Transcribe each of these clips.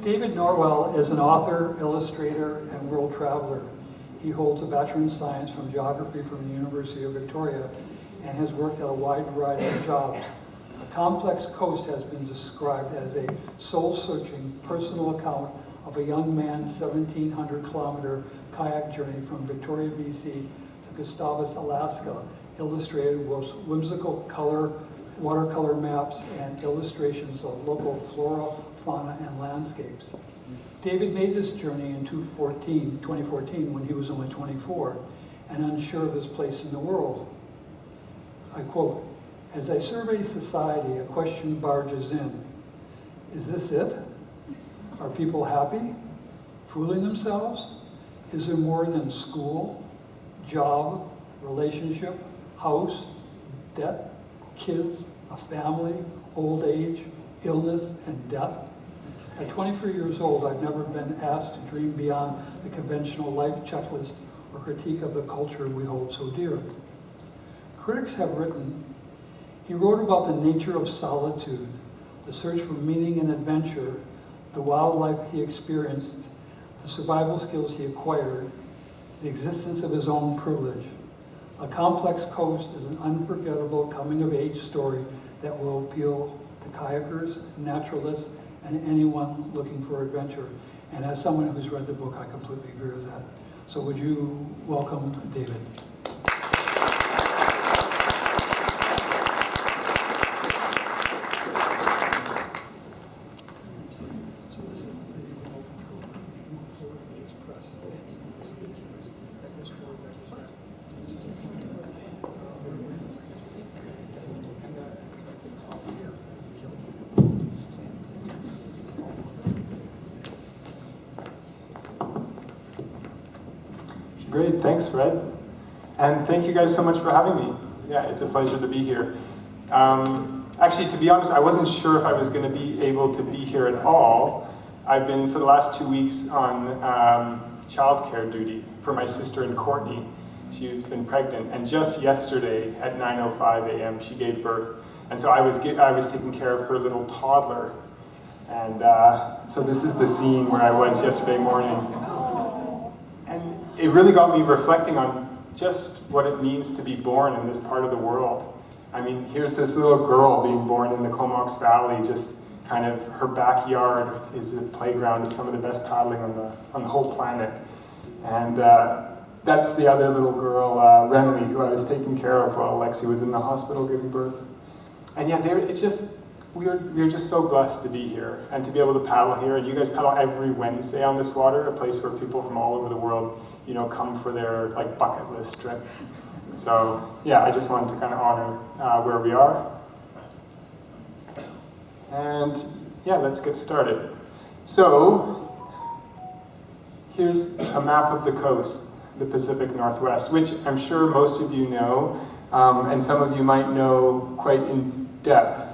David Norwell is an author, illustrator, and world traveler. He holds a Bachelor in Science from Geography from the University of Victoria and has worked at a wide variety of jobs. A Complex Coast has been described as a soul-searching personal account of a young man's 1,700-kilometer kayak journey from Victoria, BC to Gustavus, Alaska, illustrated with whimsical watercolor maps and illustrations of local flora, fauna, and landscapes. David made this journey in 2014 when he was only 24 and unsure of his place in the world. I quote, "As I survey society, a question barges in. Is this it? Are people happy? Fooling themselves? Is there more than school, job, relationship, house, debt, kids, a family, old age, illness, and death? At 23 years old, I've never been asked to dream beyond the conventional life checklist or critique of the culture we hold so dear." Critics have written, he wrote about the nature of solitude, the search for meaning and adventure, the wildlife he experienced, the survival skills he acquired, the existence of his own privilege. A Complex Coast is an unforgettable coming-of-age story that will appeal to kayakers, naturalists, and anyone looking for adventure. And as someone who's read the book, I completely agree with that. So would you welcome David? Great, thanks, Fred. And thank you guys so much for having me. Yeah, it's a pleasure to be here. Actually, to be honest, I wasn't sure if I was going to be able to be here at all. I've been, for the last 2 weeks, on childcare duty for my sister in Courtney. She's been pregnant, and just yesterday at 9:05 a.m. she gave birth. And so I was taking care of her little toddler. And so this is the scene where I was yesterday morning. And it really got me reflecting on just what it means to be born in this part of the world. I mean, here's this little girl being born in the Comox Valley, just kind of her backyard is the playground of some of the best paddling on the whole planet. And that's the other little girl, Renly, who I was taking care of while Lexi was in the hospital giving birth. And yeah, it's just, we're just so blessed to be here and to be able to paddle here. And you guys paddle every Wednesday on this water, a place where people from all over the world, come for their bucket list trip. So yeah, I just wanted to kind of honor where we are. And yeah, let's get started. So here's a map of the coast, the Pacific Northwest, which I'm sure most of you know, and some of you might know quite in depth.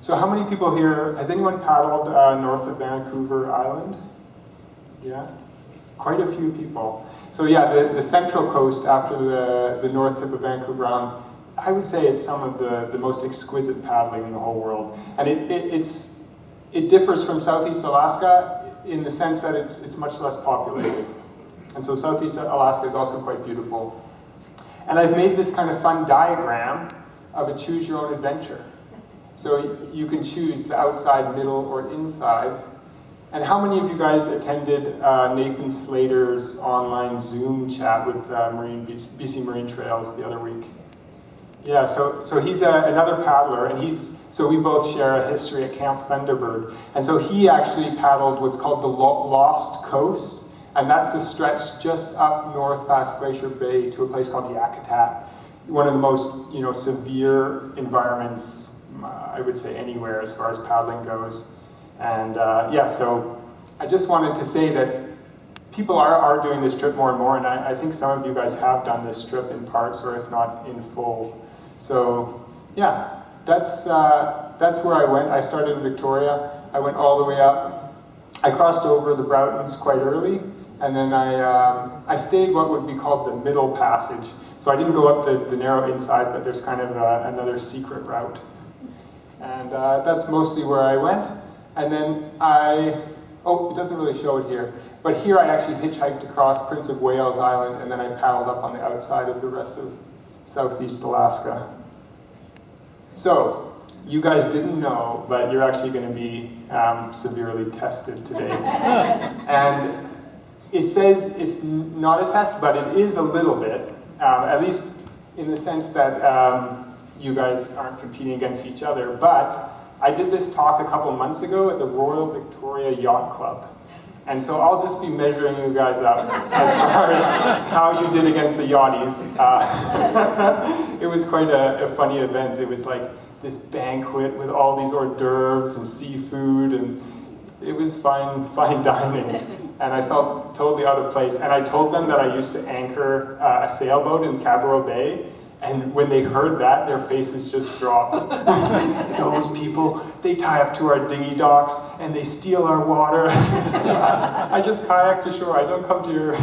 So how many people here, has anyone paddled north of Vancouver Island? Yeah, quite a few people. So yeah, the central coast after the north tip of Vancouver Island, I would say it's some of the most exquisite paddling in the whole world. And it differs from Southeast Alaska in the sense that it's much less populated. And so Southeast Alaska is also quite beautiful. And I've made this kind of fun diagram of a choose your own adventure. So you can choose the outside, middle, or inside. And how many of you guys attended Nathan Slater's online Zoom chat with BC Marine Trails the other week? Yeah, so he's another paddler, and so we both share a history at Camp Thunderbird. And so he actually paddled what's called the Lost Coast, and that's a stretch just up north past Glacier Bay to a place called Yakutat, one of the most severe environments, I would say, anywhere as far as paddling goes. And yeah, so I just wanted to say that people are doing this trip more and more, and I think some of you guys have done this trip in parts, or if not in full. So yeah, that's where I went. I started in Victoria. I went all the way up. I crossed over the Broughtons quite early, and then I stayed what would be called the Middle Passage. So I didn't go up the narrow inside, but there's kind of another secret route. And that's mostly where I went. And then I Oh, it doesn't really show it here. But here I actually hitchhiked across Prince of Wales Island, and then I paddled up on the outside of the rest of Southeast Alaska. So, you guys didn't know, but you're actually going to be severely tested today. And it says it's not a test, but it is a little bit, at least in the sense that you guys aren't competing against each other. But I did this talk a couple months ago at the Royal Victoria Yacht Club. And so I'll just be measuring you guys up as far as how you did against the yachties. It was quite a funny event. It was like this banquet with all these hors d'oeuvres and seafood, and it was fine dining. And I felt totally out of place. And I told them that I used to anchor a sailboat in Cabral Bay. And when they heard that, their faces just dropped. Those people, they tie up to our dinghy docks and they steal our water. I just kayak to shore, I don't come to your...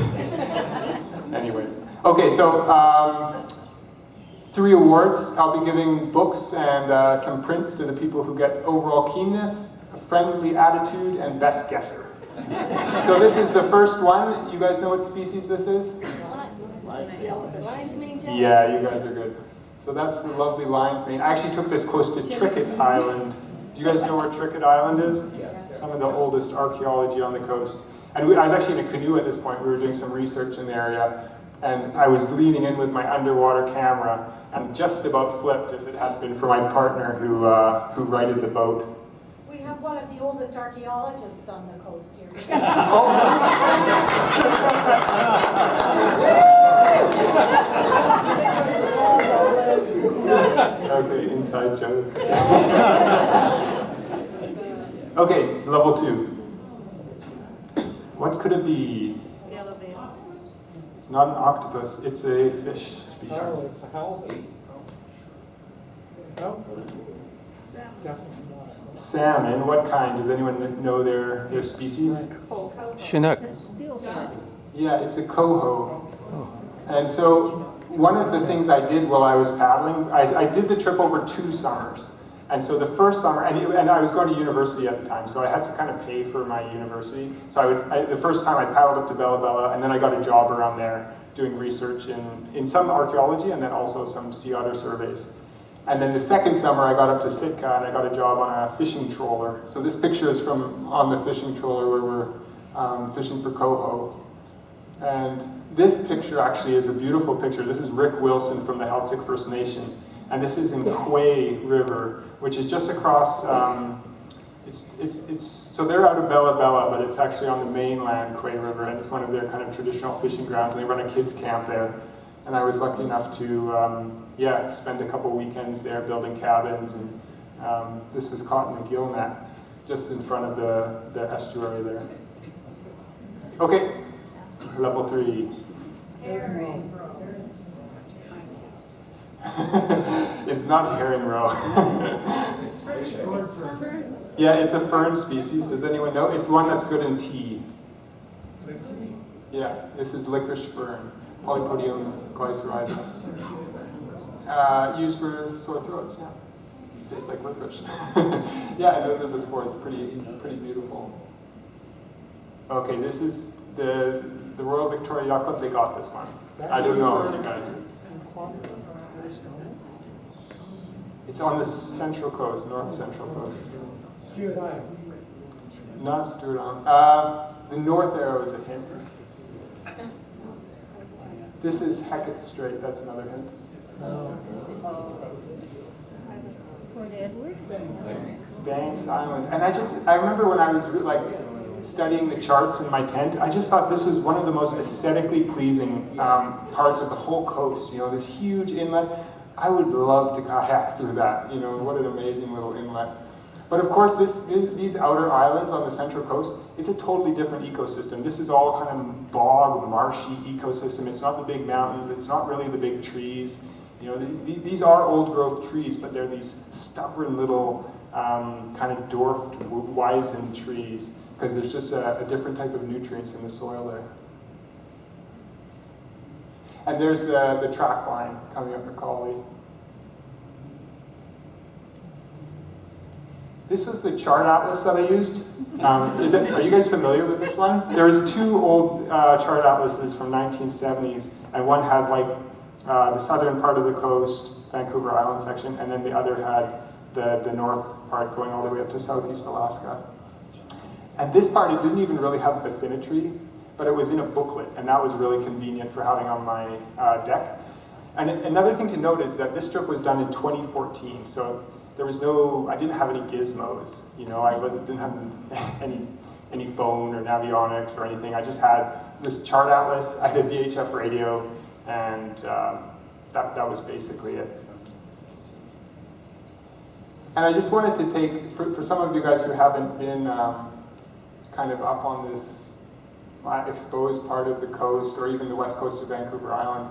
Anyways. Okay, so 3 awards. I'll be giving books and some prints to the people who get overall keenness, a friendly attitude, and best guesser. So this is the first one. You guys know what species this is? Lion's mane jelly. Yeah, you guys are good. So that's the lovely lion's mane. I actually took this close to Tricket Island. Do you guys know where Tricket Island is? Yes. Some of the oldest archaeology on the coast. And I was actually in a canoe at this point. We were doing some research in the area. And I was leaning in with my underwater camera and just about flipped if it hadn't been for my partner who righted the boat. We have one of the oldest archaeologists on the coast here. Okay, inside joke. Okay, level 2. What could it be? It's not an octopus, it's a fish species. Oh, it's a halibut. No? Definitely not. Salmon, what kind? Does anyone know their species? Chinook. Yeah, it's a coho. And so one of the things I did while I was paddling, I did the trip over 2 summers. And so the first summer, and I was going to university at the time, so I had to kind of pay for my university. So the first time I paddled up to Bella Bella, and then I got a job around there doing research in some archaeology and then also some sea otter surveys. And then the second summer I got up to Sitka and I got a job on a fishing trawler. So this picture is from on the fishing trawler where we're fishing for coho. And this picture actually is a beautiful picture. This is Rick Wilson from the Heiltsuk First Nation. And this is in Quay River, which is just across, so they're out of Bella Bella, but it's actually on the mainland Quay River, and it's one of their kind of traditional fishing grounds, and they run a kids camp there. And I was lucky enough to, spend a couple weekends there building cabins, and this was caught in the gill net, just in front of the estuary there. Okay, level 3. Herring. It's not herring roe. Yeah, it's a fern species. Does anyone know? It's one that's good in tea. Yeah, this is licorice fern, Polypodium glycerida. Used for sore throats, yeah. Tastes like licorice. Yeah, and those are the spores. Pretty beautiful. Okay, this is the Royal Victoria Yacht Club. They got this one. I don't know, you guys. It's on the central coast, north central coast. Stewart Island. Not Stewart Island. The North Arrow is a hint. This is Hecate Strait, that's another hint. Port Edward. Banks Island. And I remember when I was studying the charts in my tent, I just thought this was one of the most aesthetically pleasing parts of the whole coast. You know, this huge inlet. I would love to kayak through that. You know, what an amazing little inlet. But of course, these outer islands on the central coast, it's a totally different ecosystem. This is all kind of bog, marshy ecosystem. It's not the big mountains. It's not really the big trees. You know, these are old growth trees, but they're these stubborn little kind of dwarfed, wizened trees because there's just a different type of nutrients in the soil there. And there's the track line coming up Macaulay. This was the chart atlas that I used. Are you guys familiar with this one? There's two old chart atlases from 1970s, and one had like the southern part of the coast, Vancouver Island section, and then the other had the north part going all the way up to southeast Alaska. And this part, it didn't even really have bathymetry, but it was in a booklet, and that was really convenient for having on my deck. And another thing to note is that this trip was done in 2014, so there was I didn't have any gizmos, you know, didn't have any phone or navionics or anything. I just had this chart atlas, I had a VHF radio, and that was basically it. And I just wanted to take, for some of you guys who haven't been kind of up on this exposed part of the coast, or even the west coast of Vancouver Island,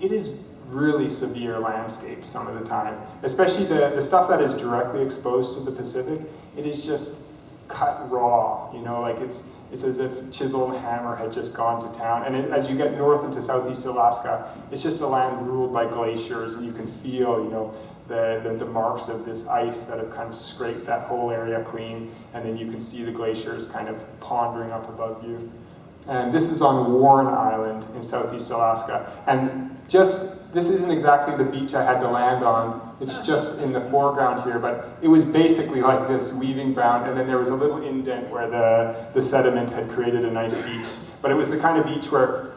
it is really severe landscape some of the time, especially the stuff that is directly exposed to the Pacific. It is just cut raw, you know, like it's as if chisel and hammer had just gone to town. And as you get north into southeast Alaska, it's just a land ruled by glaciers, and you can feel, you know, the marks of this ice that have kind of scraped that whole area clean, and then you can see the glaciers kind of pondering up above you. And this is on Warren Island in southeast Alaska. And this isn't exactly the beach I had to land on. It's just in the foreground here, but it was basically like this weaving ground, and then there was a little indent where the sediment had created a nice beach. But it was the kind of beach where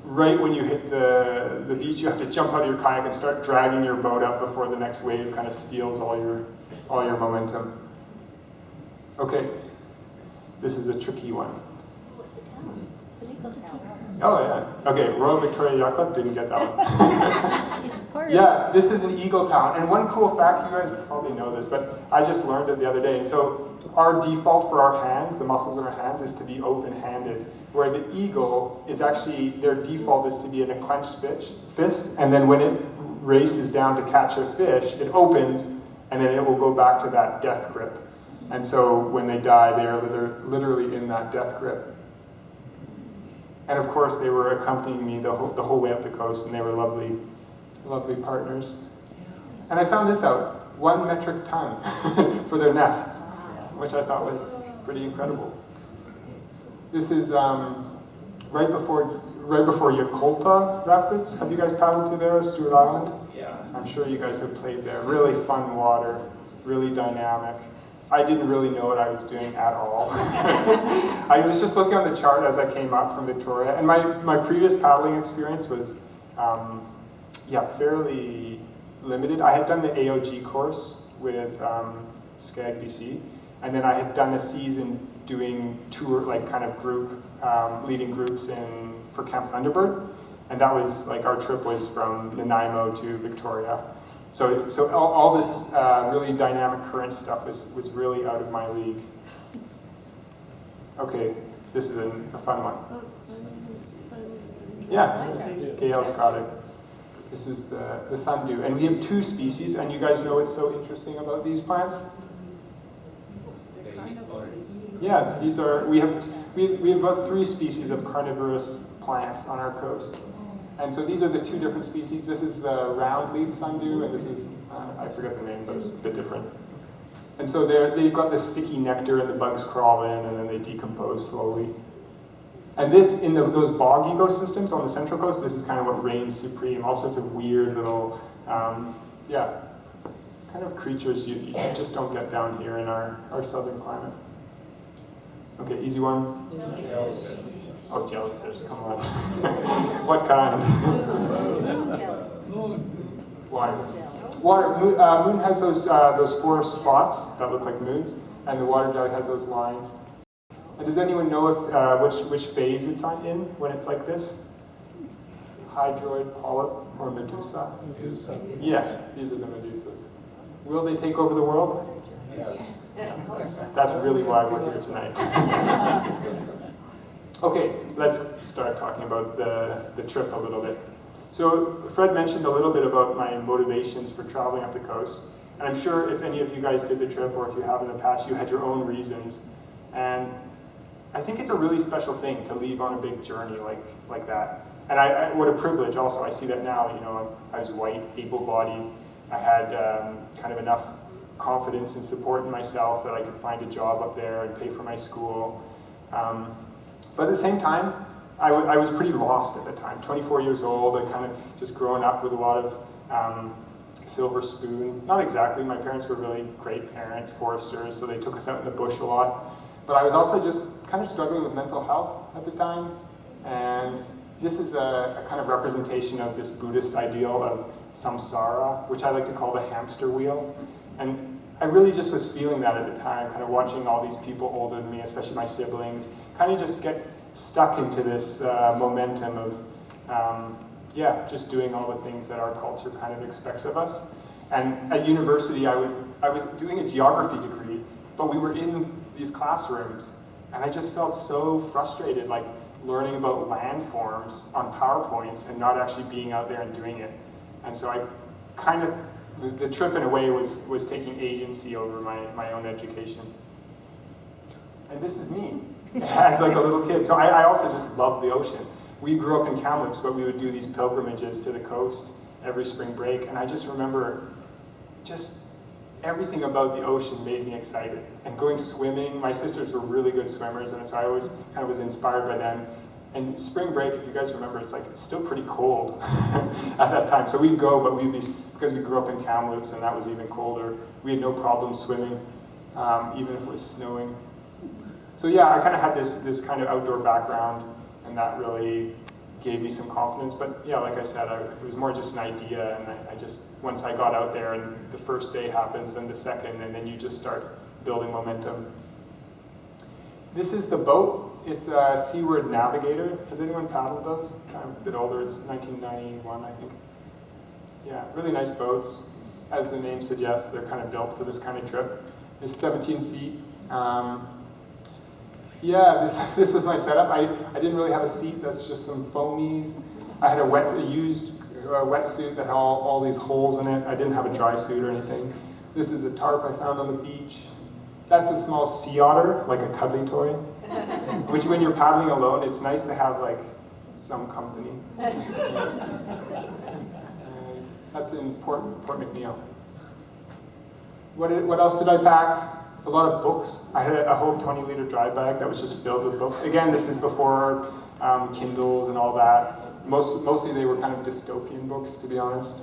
right when you hit the beach, you have to jump out of your kayak and start dragging your boat up before the next wave kind of steals all your momentum. Okay, this is a tricky one. What's it town? It's an eco town. Oh yeah, okay, Royal Victoria Yacht Club, didn't get that one. It's part Yeah, this is an eagle town. And one cool fact, you guys probably know this, but I just learned it the other day. So our default for our hands, the muscles in our hands, is to be open-handed, where the eagle is actually, their default is to be in a clenched fist, and then when it races down to catch a fish, it opens, and then it will go back to that death grip. And so when they die, they are literally in that death grip. And of course, they were accompanying me the whole way up the coast, and they were lovely, lovely partners. And I found this out, 1 metric ton for their nests, which I thought was pretty incredible. This is right before Yakolta Rapids. Have you guys paddled through there, Stewart Island? Yeah. I'm sure you guys have played there. Really fun water, really dynamic. I didn't really know what I was doing at all. I was just looking on the chart as I came up from Victoria, and my previous paddling experience was, fairly limited. I had done the AOG course with SCAG BC, and then I had done a season doing tour, like kind of group, leading groups for Camp Thunderbird, and that was like our trip was from Nanaimo to Victoria. So all this really dynamic current stuff was really out of my league. Okay, this is a fun one. Yeah, Gail's got it. This is the sundew, and we have 2 species. And you guys know what's so interesting about these plants? Yeah, we have about 3 species of carnivorous plants on our coast. And so these are the 2 different species. This is the round leaf sundew, and this is, I forget the name, but it's a bit different. And so they've got this sticky nectar, and the bugs crawl in, and then they decompose slowly. And this, in those bog ecosystems on the Central Coast, this is kind of what reigns supreme. All sorts of weird little, kind of creatures you just don't get down here in our southern climate. Okay, easy one. Oh, jellyfish, come on. What kind? Water. Moon has those 4 spots that look like moons, and the water jelly has those lines. And does anyone know if which phase it's in when it's like this? Hydroid, polyp, or medusa? Medusa. Yes, these are the medusas. Will they take over the world? Yes. That's really why we're here tonight. Okay, let's start talking about the trip a little bit. So Fred mentioned a little bit about my motivations for traveling up the coast. And I'm sure if any of you guys did the trip, or if you have in the past, you had your own reasons. And I think it's a really special thing to leave on a big journey like that. And what a privilege also. I see that now, you know, I was white, able-bodied. I had kind of enough confidence and support in myself that I could find a job up there and pay for my school. But at the same time, I was pretty lost at the time. 24 years old, I kind of just growing up with a lot of silver spoon. Not exactly, my parents were really great parents, foresters, so they took us out in the bush a lot. But I was also just kind of struggling with mental health at the time. And this is a kind of representation of this Buddhist ideal of samsara, which I like to call the hamster wheel. And I really just was feeling that at the time, kind of watching all these people older than me, especially my siblings, kind of just get stuck into this momentum of, just doing all the things that our culture kind of expects of us. And at university, I was doing a geography degree, but we were in these classrooms, and I just felt so frustrated, like learning about landforms on PowerPoints and not actually being out there and doing it. And so I kind of, the trip in a way was taking agency over my own education. And this is me as like a little kid. So I also just loved the ocean. We grew up in Kamloops, but we would do these pilgrimages to the coast every spring break. And I just remember just everything about the ocean made me excited. And going swimming, my sisters were really good swimmers, and so I always kind of was inspired by them. And spring break, if you guys remember, it's still pretty cold at that time. So we'd go, but we'd be, because we grew up in Kamloops and that was even colder, we had no problem swimming, even if it was snowing. So yeah, I kind of had this kind of outdoor background, and that really gave me some confidence. But yeah, like I said, it was more just an idea, and I just, once I got out there and the first day happens, then the second, and then you just start building momentum. This is the boat. It's a Seaward Navigator. Has anyone paddled those? I'm a bit older, it's 1991, I think. Yeah, really nice boats. As the name suggests, they're kind of built for this kind of trip. It's 17 feet. This was my setup. I didn't really have a seat, that's just some foamies. I had a used wetsuit that had all these holes in it. I didn't have a dry suit or anything. This is a tarp I found on the beach. That's a small sea otter, like a cuddly toy. Which when you're paddling alone, it's nice to have like some company. That's in Port McNeill. What else did I pack? A lot of books. I had a whole 20-liter dry bag that was just filled with books. Again, this is before Kindles and all that. Mostly they were kind of dystopian books, to be honest.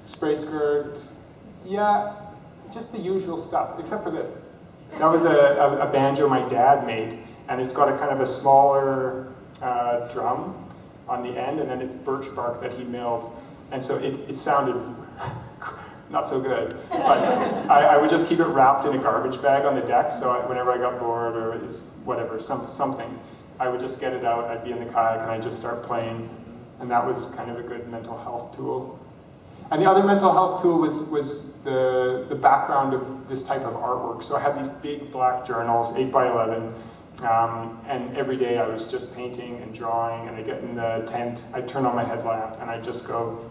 Spray skirt. Yeah, just the usual stuff, except for this. That was a banjo my dad made, and it's got a kind of a smaller drum on the end, and then it's birch bark that he milled. And so it sounded not so good, but I would just keep it wrapped in a garbage bag on the deck, so whenever I got bored or it was whatever, something, I would just get it out, I'd be in the kayak and I'd just start playing, and that was kind of a good mental health tool. And the other mental health tool was the background of this type of artwork. So I had these big black journals, 8x11, and every day I was just painting and drawing, and I'd get in the tent, I'd turn on my headlamp, and I'd just go.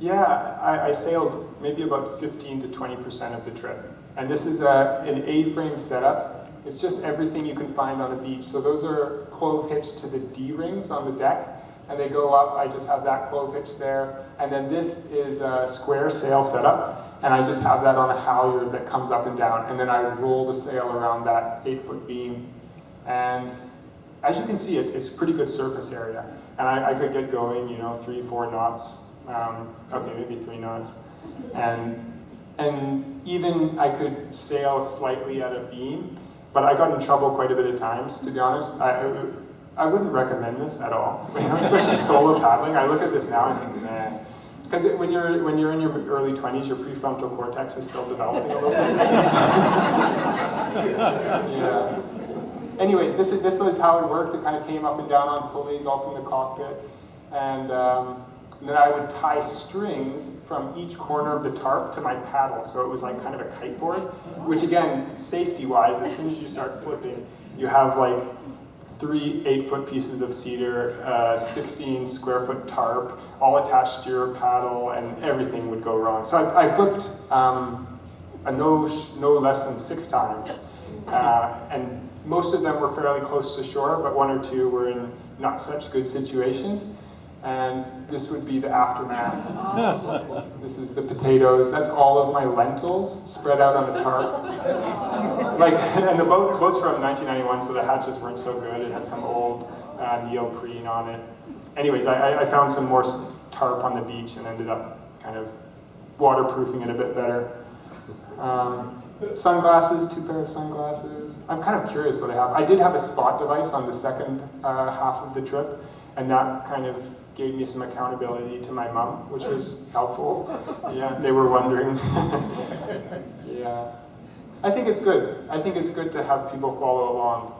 I sailed maybe about 15 to 20% of the trip. And this is an A-frame setup. It's just everything you can find on a beach. So those are clove hitched to the D-rings on the deck, and they go up. I just have that clove hitch there. And then this is a square sail setup, and I just have that on a halyard that comes up and down. And then I would roll the sail around that 8-foot beam. And as you can see, it's a pretty good surface area. And I could get going, 3-4 knots. Okay, maybe 3 knots. And even I could sail slightly at a beam, but I got in trouble quite a bit of times, to be honest. I wouldn't recommend this at all, especially solo paddling. I look at this now and think, nah. Because when you're in your early 20s, your prefrontal cortex is still developing a little bit. Yeah. Anyways, this was how it worked. It kind of came up and down on pulleys all from the cockpit. And then I would tie strings from each corner of the tarp to my paddle. So it was like kind of a kiteboard, which again, safety-wise, as soon as you start slipping, you have like 3 8-foot pieces of cedar, 16 square foot tarp, all attached to your paddle, and everything would go wrong. So I flipped no less than 6 times. And most of them were fairly close to shore, but 1 or 2 were in not such good situations. And this would be the aftermath. This is the potatoes. That's all of my lentils spread out on a tarp. And the boat's from 1991, so the hatches weren't so good. It had some old neoprene on it. Anyways, I found some more tarp on the beach and ended up kind of waterproofing it a bit better. Sunglasses, 2 pairs of sunglasses. I'm kind of curious what I have. I did have a spot device on the second half of the trip, and that kind of gave me some accountability to my mom, which was helpful. Yeah, they were wondering. Yeah. I think it's good. I think it's good to have people follow along,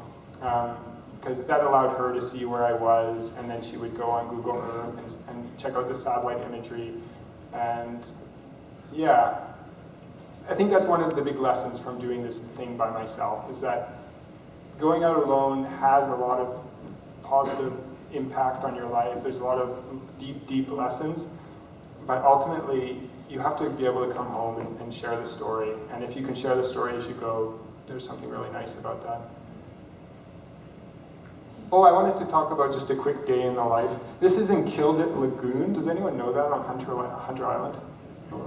because that allowed her to see where I was, and then she would go on Google Earth and check out the satellite imagery. And yeah, I think that's one of the big lessons from doing this thing by myself, is that going out alone has a lot of positive impact on your life. There's a lot of deep, deep lessons, but ultimately you have to be able to come home and share the story. And if you can share the story as you go, there's something really nice about that. Oh, I wanted to talk about just a quick day in the life. This is in Kildet Lagoon. Does anyone know that on Hunter Island?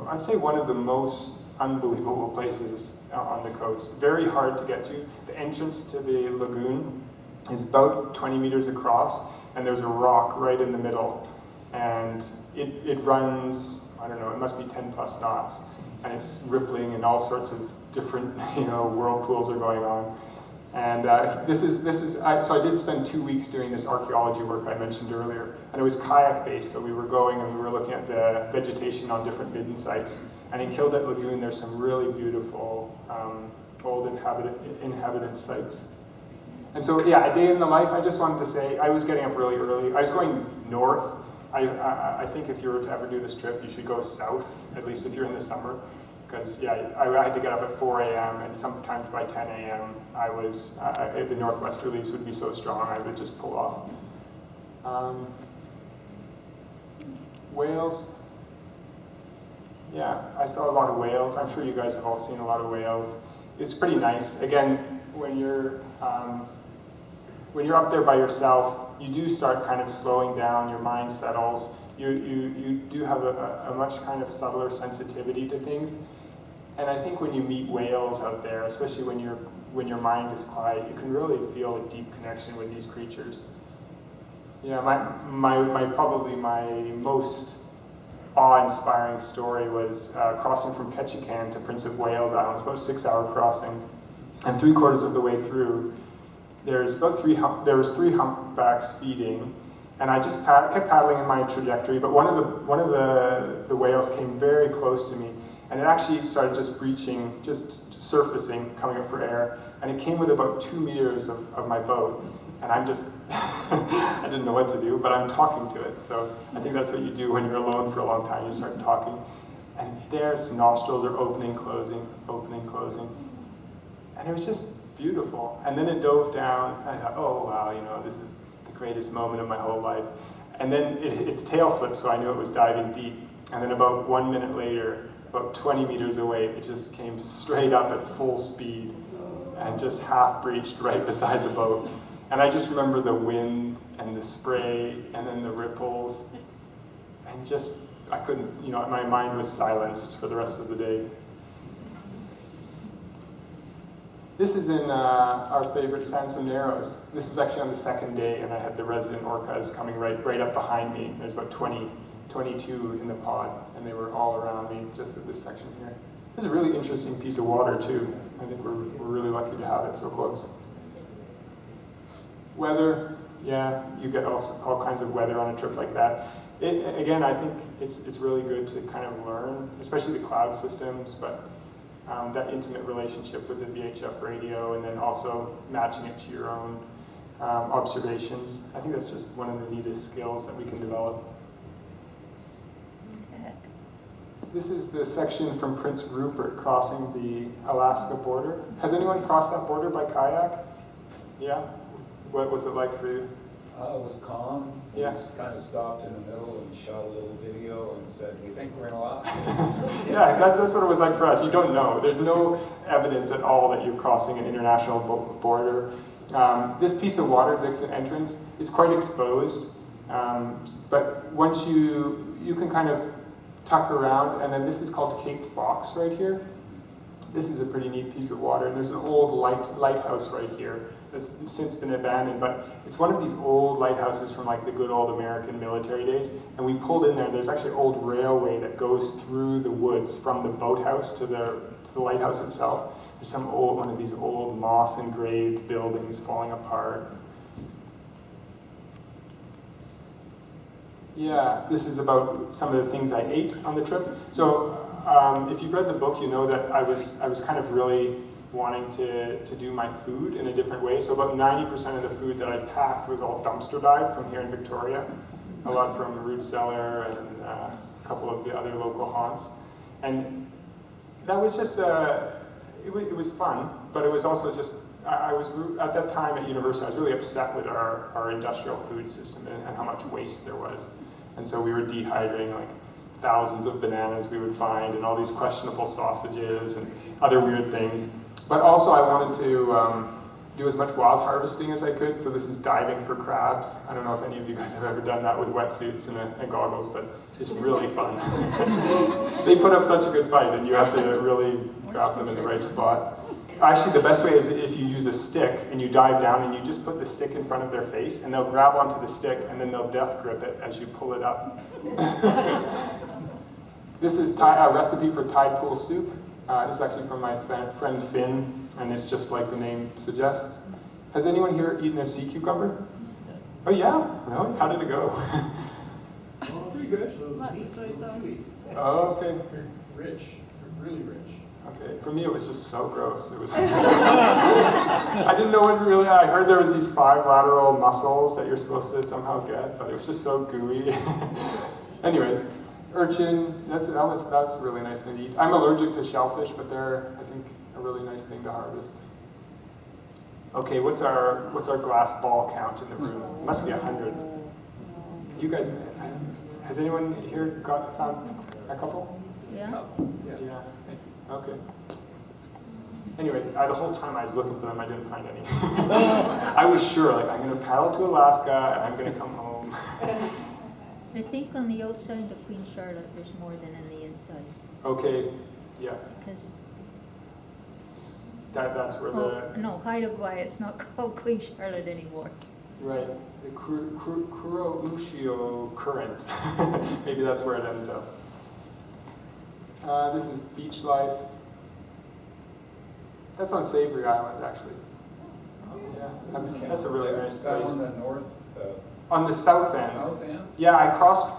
I'd say one of the most unbelievable places on the coast. Very hard to get to. The entrance to the lagoon is about 20 meters across, and there's a rock right in the middle. And it runs, I don't know, it must be 10 plus knots. And it's rippling and all sorts of different, whirlpools are going on. And so I did spend 2 weeks doing this archaeology work I mentioned earlier. And it was kayak-based, so we were going and we were looking at the vegetation on different midden sites. And in Kildet Lagoon, there's some really beautiful old inhabited sites. And so, yeah, a day in the life, I just wanted to say, I was getting up really early. I was going north. I think if you were to ever do this trip, you should go south, at least if you're in the summer. Because, yeah, I had to get up at 4 a.m. and sometimes by 10 a.m. I was, the northwesterlies would be so strong, I would just pull off. Whales. Yeah, I saw a lot of whales. I'm sure you guys have all seen a lot of whales. It's pretty nice. Again, when you're up there by yourself, you do start kind of slowing down, your mind settles. You do have a much kind of subtler sensitivity to things. And I think when you meet whales out there, especially when your mind is quiet, you can really feel a deep connection with these creatures. Yeah, probably my most awe-inspiring story was crossing from Ketchikan to Prince of Wales Island. It's about a 6-hour crossing. And 3/4 of the way through, there was 3 humpbacks feeding, and I just kept paddling in my trajectory, but one of the whales came very close to me, and it actually started just breaching, just surfacing, coming up for air, and it came with about 2 meters of my boat, and I'm just, I didn't know what to do, but I'm talking to it, so I think that's what you do when you're alone for a long time, you start talking, and there its nostrils are opening, closing, and it was just beautiful. And then it dove down, and I thought, oh wow, this is the greatest moment of my whole life. And then its tail flipped, so I knew it was diving deep. And then about 1 minute later, about 20 meters away, it just came straight up at full speed and just half breached right beside the boat. And I just remember the wind and the spray and then the ripples. And just, I couldn't, my mind was silenced for the rest of the day. This is in our favorite Sansom Narrows. This is actually on the second day, and I had the resident orcas coming right up behind me. There's about 22 in the pod, and they were all around me just at this section here. This is a really interesting piece of water, too. I think we're really lucky to have it so close. Weather, yeah, you get all kinds of weather on a trip like that. Again, I think it's really good to kind of learn, especially the cloud systems, but that intimate relationship with the VHF radio, and then also matching it to your own observations. I think that's just one of the neatest skills that we can develop. This is the section from Prince Rupert crossing the Alaska border. Has anyone crossed that border by kayak? Yeah? What was it like for you? It was calm. We Yeah. just kind of stopped in the middle and shot a little video and said, we think we're in Alaska. Yeah, that's what it was like for us. You don't know. There's no evidence at all that you're crossing an international border. This piece of water, Dixon Entrance, is quite exposed. But once you can kind of tuck around, and then this is called Cape Fox right here. This is a pretty neat piece of water, and there's an old lighthouse right here that's since been abandoned, but it's one of these old lighthouses from like the good old American military days, and we pulled in there, and there's actually an old railway that goes through the woods from the boathouse to the lighthouse itself. There's one of these old moss engraved buildings falling apart. Yeah, this is about some of the things I ate on the trip. So if you've read the book, you know that I was kind of really wanting to do my food in a different way. So about 90% of the food that I packed was all dumpster dive from here in Victoria. A lot from Root Cellar and a couple of the other local haunts. And that was just, it was fun, but it was also just, I was, at that time at university, I was really upset with our industrial food system and how much waste there was. And so we were dehydrating like thousands of bananas we would find and all these questionable sausages and other weird things. But also I wanted to do as much wild harvesting as I could. So this is diving for crabs. I don't know if any of you guys have ever done that with wetsuits and goggles, but it's really fun. They put up such a good fight, and you have to really drop them in the right spot. Actually, the best way is if you use a stick and you dive down and you just put the stick in front of their face, and they'll grab onto the stick and then they'll death grip it as you pull it up. This is a recipe for tide pool soup. This is actually from my friend Finn, and it's just like the name suggests. Has anyone here eaten a sea cucumber? Oh yeah? Really? How did it go? Pretty good. Lots of soy sauce. Oh, okay. Rich, really rich. Okay, for me it was just so gross. It was. I didn't know what really. I heard there was these 5 lateral muscles that you're supposed to somehow get, but it was just so gooey. Anyways, urchin. That's a really nice thing to eat. I'm allergic to shellfish, but they're, I think, a really nice thing to harvest. Okay, what's our glass ball count in the room? It must be 100. You guys, has anyone here found a couple? Yeah. Yeah. Okay. Anyway, the whole time I was looking for them, I didn't find any. I was sure, like, I'm going to paddle to Alaska and I'm going to come home. I think on the outside of Queen Charlotte, there's more than on the inside. Okay. Yeah. Because That's where the no, Haida Gwaii, it's not called Queen Charlotte anymore. right the Kuro-Ushio current. Maybe that's where it ends up. This is beach life. That's on Savory Island, actually. Yeah, that's a really nice Is that place. on the north, On the south end. south end? Yeah, I crossed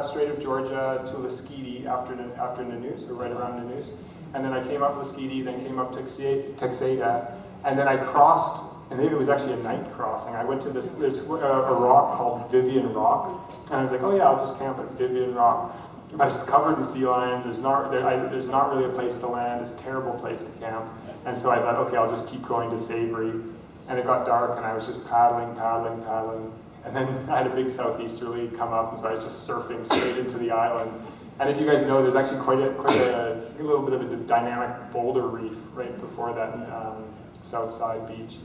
Strait of Georgia to Lasqueti after Nanoose, or right around Nanoose. And then I came up Lasqueti, then came up Texada, and then I crossed, and it was actually a night crossing. I went to there's a rock called Vivian Rock, and I was like, oh yeah, I'll just camp at Vivian Rock. But it's covered in sea lions, there's not really a place to land, it's a terrible place to camp. And so I thought, okay, I'll just keep going to Savory. And it got dark, and I was just paddling. And then I had a big southeasterly come up, and so I was just surfing straight into the island. And if you guys know, there's actually quite a little bit of a dynamic boulder reef right before that south side beach.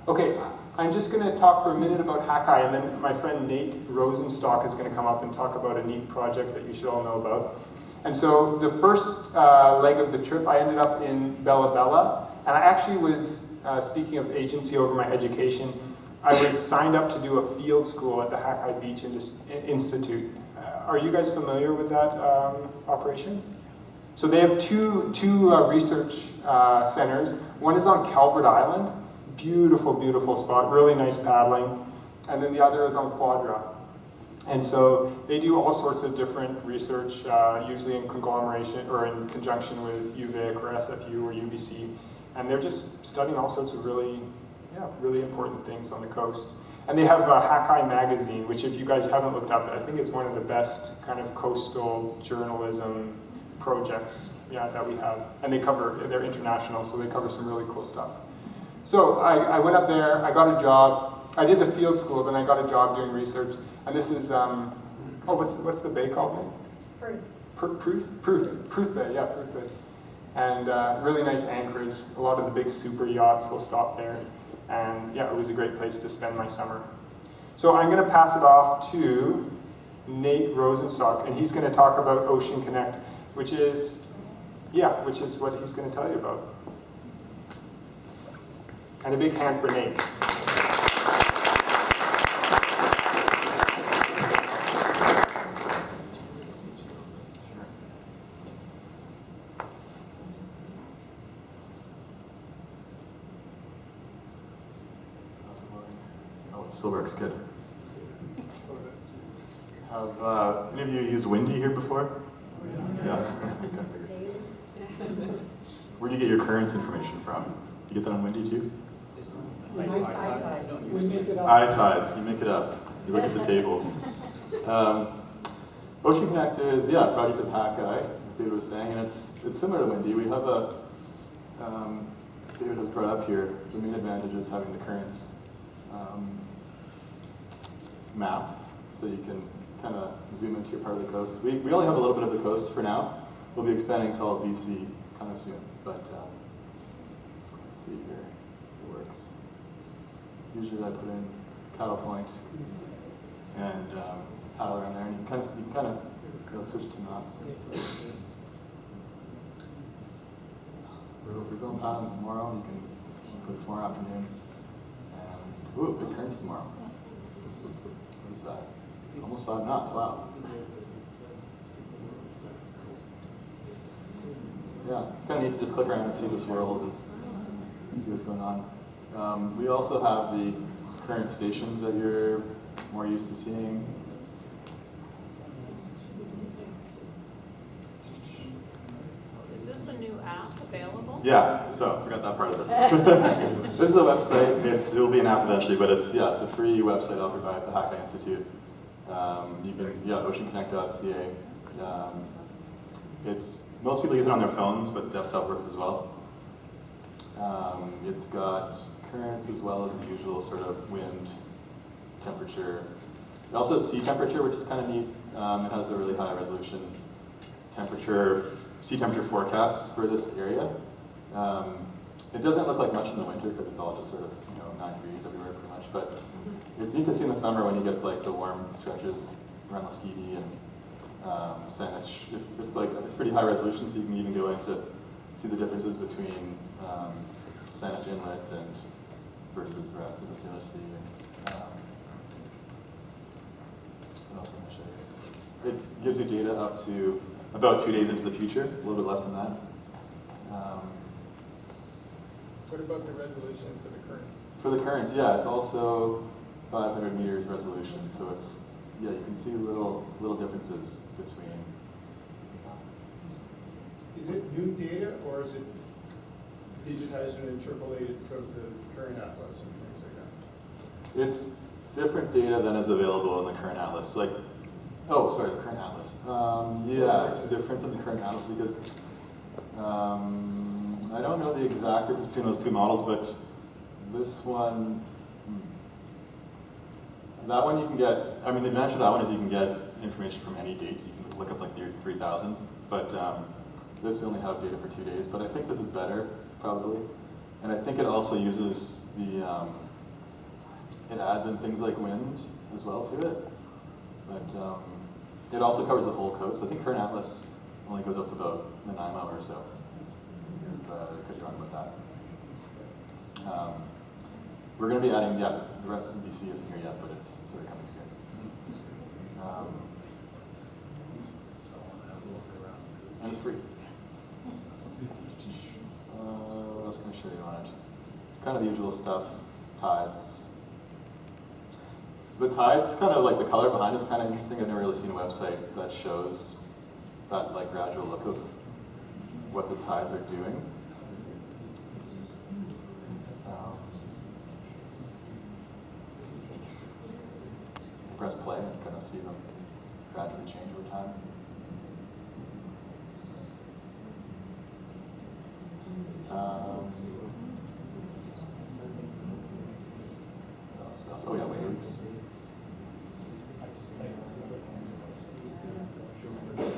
Okay, I'm just going to talk for a minute about Hakai, and then my friend Nate Rosenstock is going to come up and talk about a neat project that you should all know about. And so the first leg of the trip, I ended up in Bella Bella, and I actually was, speaking of agency over my education, I was signed up to do a field school at the Hakai Beach Institute. Are you guys familiar with that operation? So they have two research centers. One is on Calvert Island. Beautiful, beautiful spot, really nice paddling. And then the other is on Quadra. And so they do all sorts of different research, usually in conglomeration or in conjunction with UVic or SFU or UBC. And they're just studying all sorts of really important things on the coast. And they have Hakai Magazine, which if you guys haven't looked up, I think it's one of the best kind of coastal journalism projects that we have. And they're international, so they cover some really cool stuff. So I went up there, I got a job. I did the field school, then I got a job doing research. And this is, what's the bay called now? Proof Bay, yeah, Proof Bay. And really nice anchorage. A lot of the big super yachts will stop there. And yeah, it was a great place to spend my summer. So I'm going to pass it off to Nate Rosenstock, and he's going to talk about Ocean Connect, which is what he's going to tell you about. And a big hand for Nate. Oh, it still works good. Have any of you used Windy here before? Yeah. Where do you get your currents information from? You get that on Windy too? Eye tides. You make it up. You look at the tables. Ocean Connect is, a project of Hakai, as David was saying, and it's similar to Windy. We have a, David has brought up here, the main advantage is having the currents map, so you can kind of zoom into your part of the coast. We only have a little bit of the coast for now. We'll be expanding to all of BC kind of soon, but let's see here, it works. Usually I put in Cattle Point and paddle around there, and you can kind of switch to maps. So if we're going paddling tomorrow, you can go tomorrow afternoon. And ooh, big currents tomorrow. What is that? Almost 5 knots. Wow. Yeah, it's kind of neat to just click around and see the swirls and see what's going on. We also have the current stations that you're more used to seeing. Is this a new app available? Yeah, so I forgot that part of this. This is a website. It will be an app eventually, but it's a free website offered by the Hakai Institute. You can oceanconnect.ca. Most people use it on their phones, but desktop works as well. It's got currents as well as the usual sort of wind, temperature. It also has sea temperature, which is kind of neat. It has a really high resolution sea temperature forecasts for this area. It doesn't look like much in the winter because it's all just sort of 9 degrees everywhere pretty much. But it's neat to see in the summer when you get like the warm stretches around Muscogee and Saanich. It's pretty high resolution, so you can even go in to see the differences between Saanich Inlet and versus the rest of the Salish Sea. What else am I going to show you? It gives you data up to about 2 days into the future, a little bit less than that. What about the resolution for the currents? For the currents, yeah, it's also 500 meters resolution, so it's you can see little differences between. Is it new data, or is it digitized and interpolated from the current atlas and things like that? It's different data than is available in the current atlas. The current atlas. It's different than the current atlas because I don't know the exact difference between those two models, but this one, that one you can get, the advantage of that one is you can get information from any date. You can look up like the year 3000, but this we only have data for 2 days, but I think this is better, probably. And I think it also uses the, it adds in things like wind as well to it, but it also covers the whole coast. I think current atlas only goes up to about Nanaimo or so. Could be wrong about that. We're going to be adding, the rest of BC isn't here yet, but it's sort of coming soon. And it's free. What else can I show you on it? Kind of the usual stuff, tides. The tides, kind of like the color behind is kind of interesting. I've never really seen a website that shows that like gradual look of what the tides are doing. Press play and kind of see them gradually change over time. What else? Oh yeah, waves.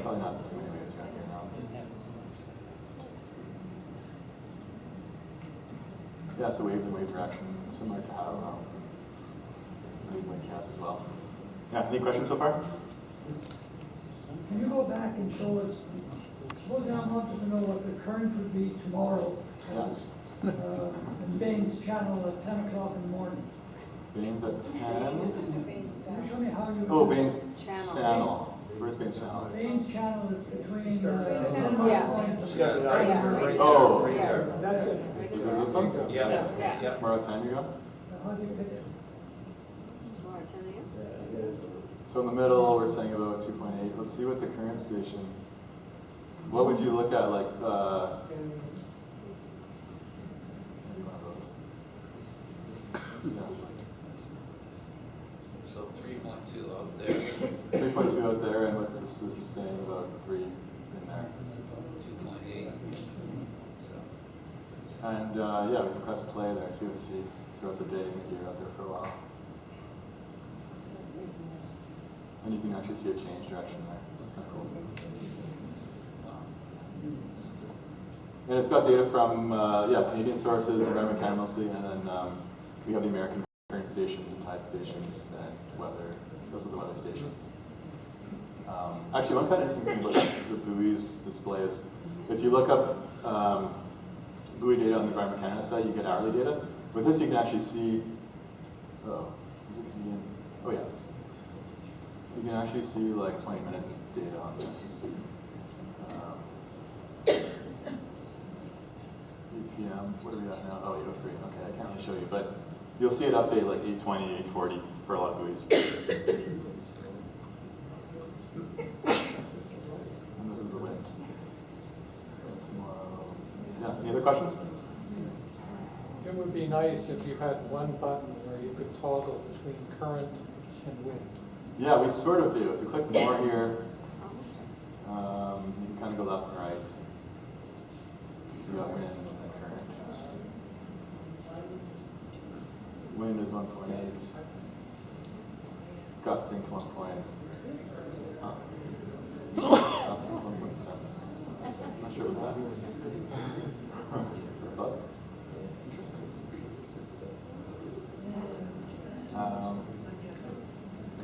Probably not too many waves right here now. Yeah, so waves and wave direction, similar to how wind has as well. Yeah, any questions so far? Can you go back and show us, suppose I wanted to know what the current would be tomorrow in Baines Channel at 10 o'clock in the morning? Baines at 10? Can you show me how you... Oh, Baines Channel. Where's Baines Channel? Baines Channel is between... Oh, That's it. is it this one? Yeah. Tomorrow at 10 you go? How do you pick it? So in the middle, we're saying about 2.8. Let's see what the current station. What would you look at, like, maybe one of those. Yeah. So 3.2 out there. 3.2 out there, and what's this is saying about 3 in there. 2.8. And yeah, we can press play there too and see throughout the day, maybe you're out there for a while. And you can actually see a change direction there. That's kind of cool. And it's got data from yeah, Canadian sources, Environment Canada mostly, and then we have the American current stations and tide stations and weather. Those are the weather stations. Actually, one kind of interesting thing about the buoys display is if you look up buoy data on the Environment Canada site, you get hourly data. With this, you can actually see. Oh, is it Canadian? Oh yeah. You can actually see like 20-minute data on this. EPM, what are we at now? Oh, 803. Okay, I can't really show you, but you'll see it update like 820, 840 for a lot of buoys. And this is the wind. So tomorrow. Yeah, any other questions? It would be nice if you had one button where you could toggle between current and wind. Yeah, we sort of do. If you click more here, you can kind of go left and right. You got wind and current. Wind is 1.8. Gusting to 1 point. Gusting 1.7. Not sure what that is. Is it a bug? Interesting.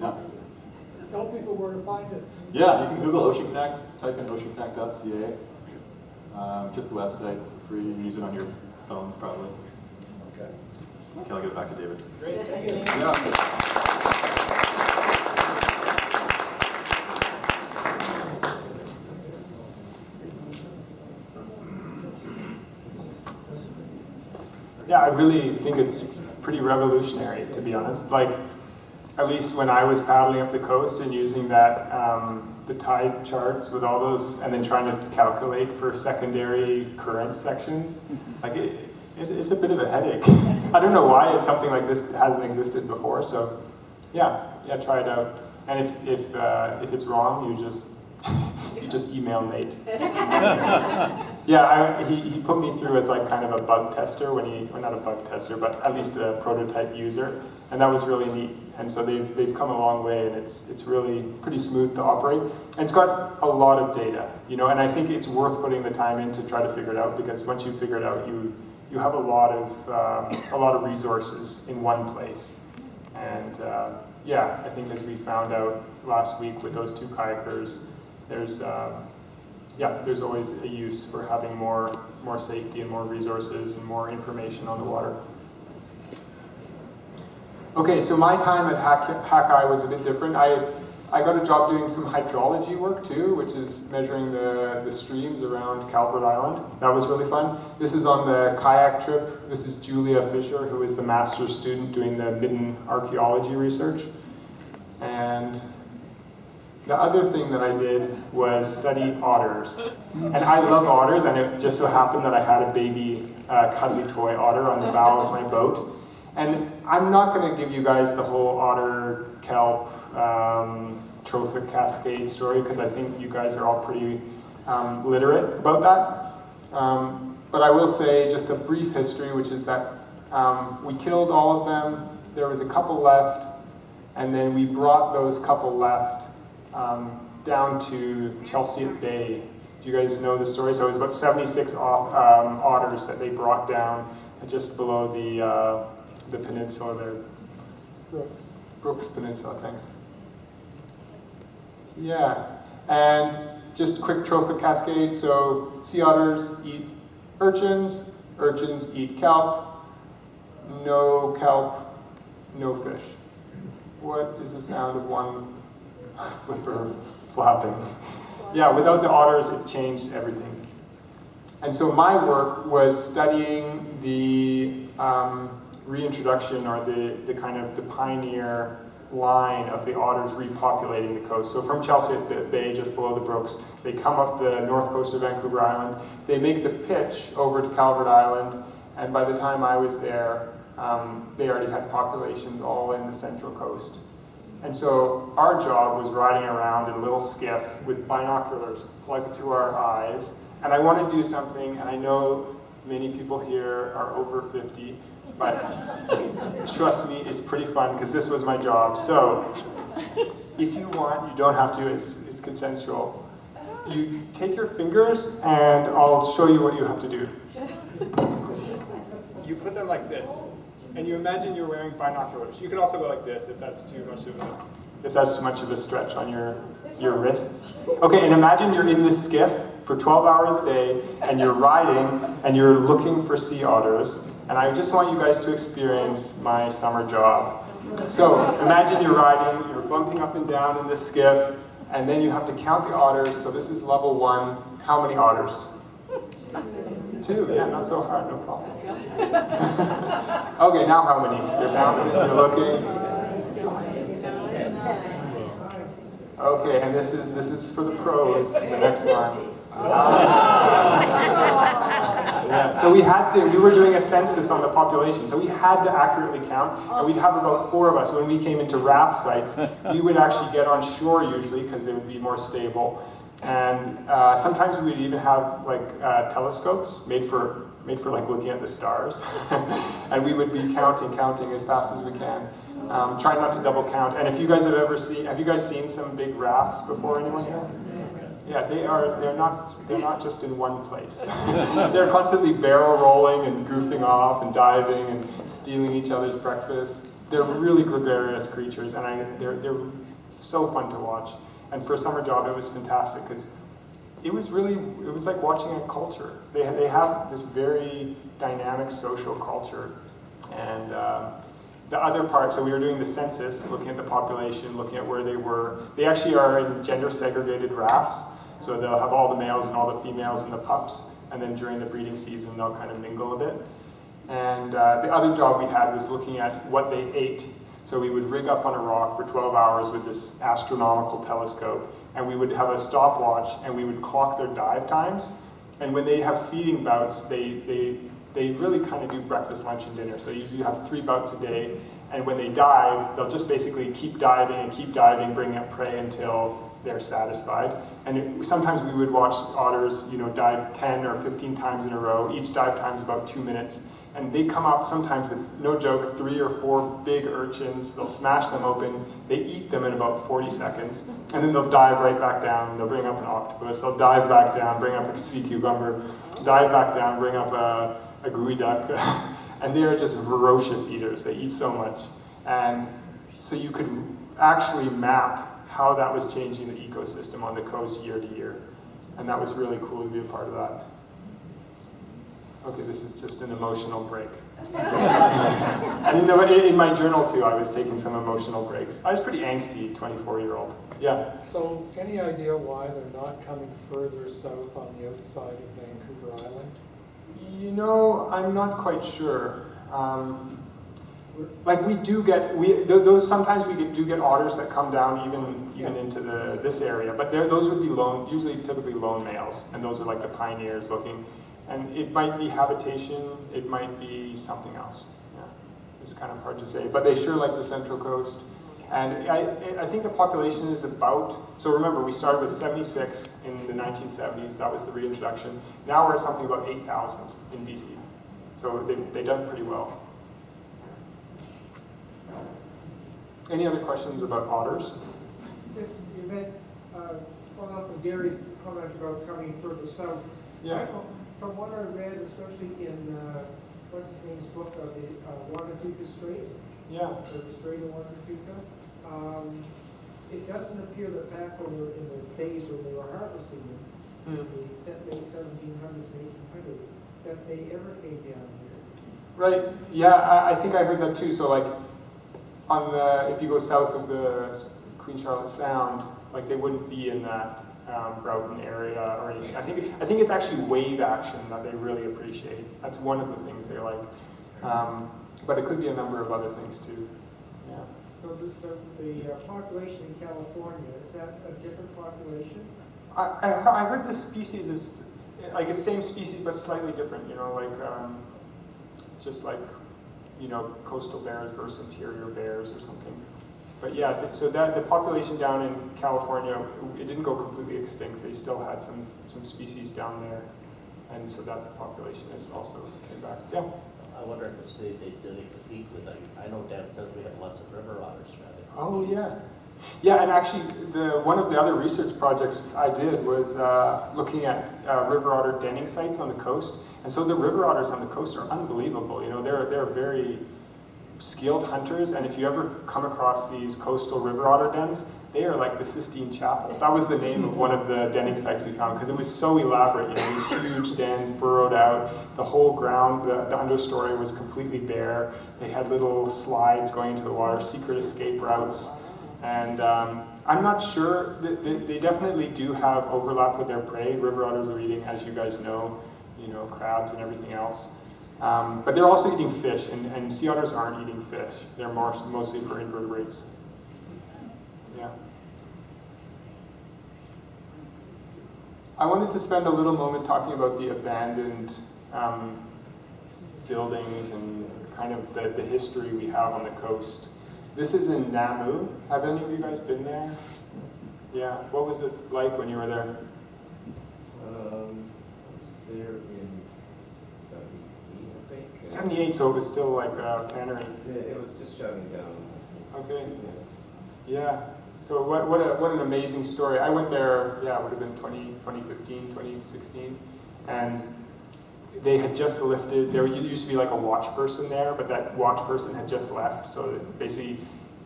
Yeah. Tell people where to find it. Yeah, you can Google Ocean Connect, type in oceanconnect.ca. Just a website for free. You can use it on your phones probably. Okay. Okay, I'll give it back to David. Great, thank you. Yeah. Yeah, I really think it's pretty revolutionary, to be honest. Like, at least when I was paddling up the coast and using that, the tide charts with all those, and then trying to calculate for secondary current sections, like it's a bit of a headache. I don't know why something like this hasn't existed before. So, yeah, try it out. And if it's wrong, you just email Nate. Yeah, he put me through as like kind of a bug tester well, not a bug tester, but at least a prototype user, and that was really neat. And so they've come a long way, and it's really pretty smooth to operate. And it's got a lot of data, you know, and I think it's worth putting the time in to try to figure it out, because once you figure it out, you have a lot of resources in one place. And yeah, I think as we found out last week with those 2 kayakers, there's always a use for having more safety and more resources and more information on the water. Okay, so my time at Hackeye was a bit different. I got a job doing some hydrology work too, which is measuring the streams around Calvert Island. That was really fun. This is on the kayak trip. This is Julia Fisher, who is the master's student doing the Midden archaeology research. And the other thing that I did was study otters. And I love otters, and it just so happened that I had a baby cuddly toy otter on the bow of my boat. And I'm not going to give you guys the whole otter, kelp, trophic cascade story, because I think you guys are all pretty literate about that. But I will say just a brief history, which is that we killed all of them. There was a couple left, and then we brought those couple left down to Chelsea Bay. Do you guys know the story? So it was about 76 otters that they brought down. just below the peninsula there. Brooks Peninsula, thanks. Yeah, and just quick trophic cascade. So sea otters eat urchins, urchins eat kelp, no kelp, no fish. What is the sound of one flipper flapping? Yeah, without the otters, it changed everything. And so my work was studying the reintroduction or the kind of the pioneer line of the otters repopulating the coast. So from Chelsea Bay, just below the Brooks, they come up the north coast of Vancouver Island. They make the pitch over to Calvert Island, and by the time I was there, they already had populations all in the central coast. And so our job was riding around in a little skiff with binoculars plugged to our eyes. And I want to do something, and I know many people here are over 50, but trust me, it's pretty fun because this was my job. So if you want, you don't have to, it's consensual. You take your fingers and I'll show you what you have to do. You put them like this, and you imagine you're wearing binoculars. You can also go like this if that's too much of a stretch on your wrists. Okay, and imagine you're in this skiff for 12 hours a day, and you're riding, and you're looking for sea otters, and I just want you guys to experience my summer job. So imagine you're riding, you're bumping up and down in this skiff, and then you have to count the otters. So this is level 1. How many otters? 2, yeah, not so hard, no problem. Okay, now how many? You're bouncing, you're looking. Okay, and this is for the pros, the next one. Yeah, so we were doing a census on the population, so we had to accurately count, and we'd have about 4 of us. When we came into raft sites, we would actually get on shore usually, because it would be more stable. And sometimes we would even have like telescopes made for like looking at the stars. And we would be counting as fast as we can. Try not to double count. And if you guys have you guys seen some big rafts before, anyone here? Yeah, they're not just in one place. They're constantly barrel rolling and goofing off and diving and stealing each other's breakfast. They're really gregarious creatures, and they're so fun to watch. And for a summer job, it was fantastic because it was like watching a culture. They have this very dynamic social culture. And the other part, so we were doing the census, looking at the population, looking at where they were. They actually are in gender segregated rafts. So they'll have all the males and all the females and the pups. And then during the breeding season, they'll kind of mingle a bit. And the other job we had was looking at what they ate. So we would rig up on a rock for 12 hours with this astronomical telescope, and we would have a stopwatch, and we would clock their dive times. And when they have feeding bouts, they really kind of do breakfast, lunch, and dinner. So they usually have 3 bouts a day, and when they dive, they'll just basically keep diving, bringing up prey until they're satisfied. And sometimes we would watch otters, dive 10 or 15 times in a row. Each dive time is about 2 minutes. And they come up sometimes with, no joke, 3 or 4 big urchins. They'll smash them open. They eat them in about 40 seconds. And then they'll dive right back down. They'll bring up an octopus. They'll dive back down, bring up a sea cucumber. Dive back down, bring up a gooey duck. And they are just ferocious eaters. They eat so much. And so you could actually map how that was changing the ecosystem on the coast year to year. And that was really cool to be a part of that. Okay, this is just an emotional break. And in my journal too, I was taking some emotional breaks. I was pretty angsty, 24-year-old. Yeah? So any idea why they're not coming further south on the outside of Vancouver Island? I'm not quite sure. Like we do get, those sometimes we do get otters that come down even into this area, but those would be typically lone males, and those are like the pioneers looking. And it might be habitation, it might be something else. Yeah, it's kind of hard to say, but they sure like the Central Coast. And I think the population is about, so remember we started with 76 in the 1970s, that was the reintroduction. Now we're at something about 8,000 in BC. So they've done pretty well. Any other questions about otters? Yes, you meant, following up on Gary's comment about coming further south. Yeah. From what I read, especially in what's his name's book, the Watertuka Strait, Yeah. or the Strait of Watertuka. It doesn't appear that back when they were in the days when they were harvesting them, the late 1700s and 1800s, that they ever came down here. Right. Yeah, I think I heard that too. So like, on the if you go south of the Queen Charlotte Sound, like they wouldn't be in that Broughton area or anything. I think it's actually wave action that they really appreciate. That's one of the things they like. But it could be a number of other things too. Yeah. So the population in California, is that a different population? I heard the species is like the same species but slightly different. You know, like just like coastal bears versus interior bears or something. But yeah, so that the population down in California, it didn't go completely extinct. They still had some species down there, and so that population is also came back. Yeah. I wonder if do they compete with, I know Dan said we have lots of river otters, rather. Oh yeah. Yeah, and actually one of the other research projects I did was looking at river otter denning sites on the coast. And so the river otters on the coast are unbelievable. You know, they're very skilled hunters, and if you ever come across these coastal river otter dens, they are like the Sistine Chapel. That was the name of one of the denning sites we found, because it was so elaborate. You know, these huge dens burrowed out, the whole ground, the understory was completely bare. They had little slides going into the water, secret escape routes, and I'm not sure. They definitely do have overlap with their prey. River otters are eating, as you guys know, crabs and everything else. But they're also eating fish, and sea otters aren't eating fish. They're mostly for invertebrates. Yeah. I wanted to spend a little moment talking about the abandoned buildings and kind of the history we have on the coast. This is in Namu. Have any of you guys been there? Yeah. What was it like when you were there? I was there in 78, I think. 78, so it was still like a cannery. Yeah, it was just shutting down. Okay. Yeah. So what an amazing story. I went there, yeah, it would have been 2015, 2016. And they had just lifted, there used to be like a watch person there, but that watch person had just left. So basically,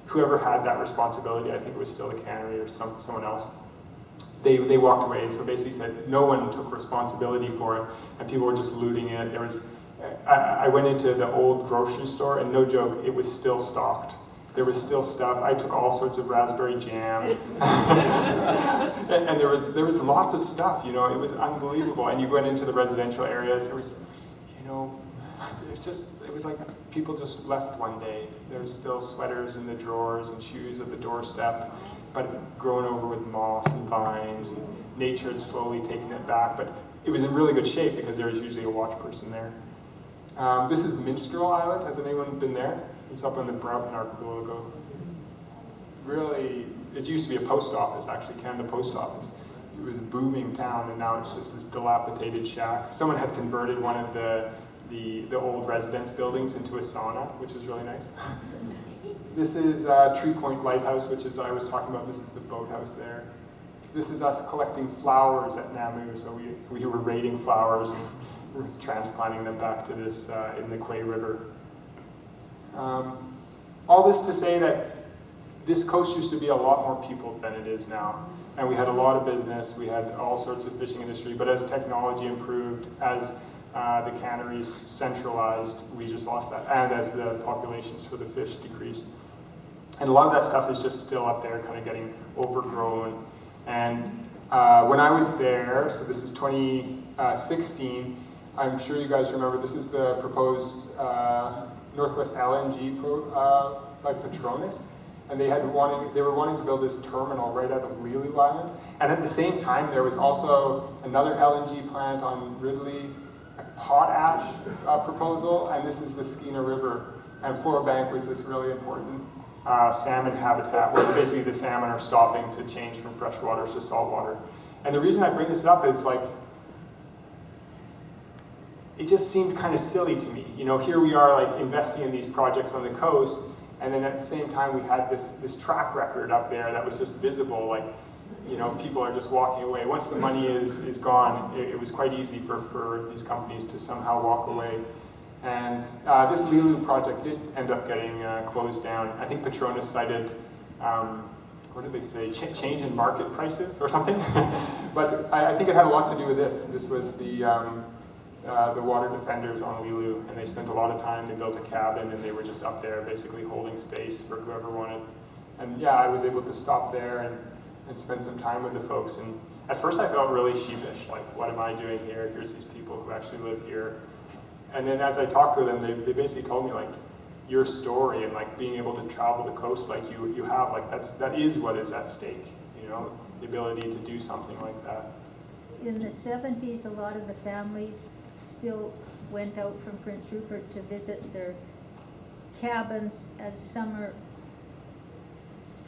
whoever had that responsibility, I think it was still the cannery or someone else, they walked away. So basically said no one took responsibility for it, and people were just looting it. There was, I went into the old grocery store, and no joke, it was still stocked. There was still stuff. I took all sorts of raspberry jam, and there was lots of stuff. It was unbelievable. And you went into the residential areas. There was, it was like people just left one day. There was still sweaters in the drawers and shoes at the doorstep, but grown over with moss and vines. And nature had slowly taken it back, but it was in really good shape because there was usually a watch person there. This is Minstrel Island. Has anyone been there? It's up on the Broughton Archipelago. Really, it used to be a post office, actually, Canada Post Office. It was a booming town, and now it's just this dilapidated shack. Someone had converted one of the old residence buildings into a sauna, which is really nice. This is Tree Point Lighthouse, which is I was talking about. This is the boathouse there. This is us collecting flowers at Namu, so we were raiding flowers and transplanting them back to this in the Quay River. All this to say that this coast used to be a lot more people than it is now. And we had a lot of business, we had all sorts of fishing industry, but as technology improved, as the canneries centralized, we just lost that. And as the populations for the fish decreased. And a lot of that stuff is just still up there, kind of getting overgrown. And when I was there, so this is 2016, I'm sure you guys remember, this is the proposed Northwest LNG by Petronas, and they were wanting to build this terminal right out of Lulu Island, and at the same time there was also another LNG plant on Ridley, a potash proposal, and this is the Skeena River, and Flora Bank was this really important salmon habitat where basically the salmon are stopping to change from freshwater to saltwater. And the reason I bring this up is like, it just seemed kind of silly to me. Here we are like investing in these projects on the coast, and then at the same time we had this track record up there that was just visible, like, people are just walking away. Once the money is gone, it was quite easy for these companies to somehow walk away. And this Lilu project did end up getting closed down. I think Petronas cited, what did they say, change in market prices or something? But I think it had a lot to do with this. This was the water defenders on Lilu, and they spent a lot of time. They built a cabin, and they were just up there basically holding space for whoever wanted. And yeah, I was able to stop there and spend some time with the folks. And at first I felt really sheepish, like, what am I doing here? Here's these people who actually live here. And then as I talked to them, they basically told me, like, your story and like being able to travel the coast like you have, like that is what is at stake, you know, the ability to do something like that. In the 70s, a lot of the families still went out from Prince Rupert to visit their cabins as summer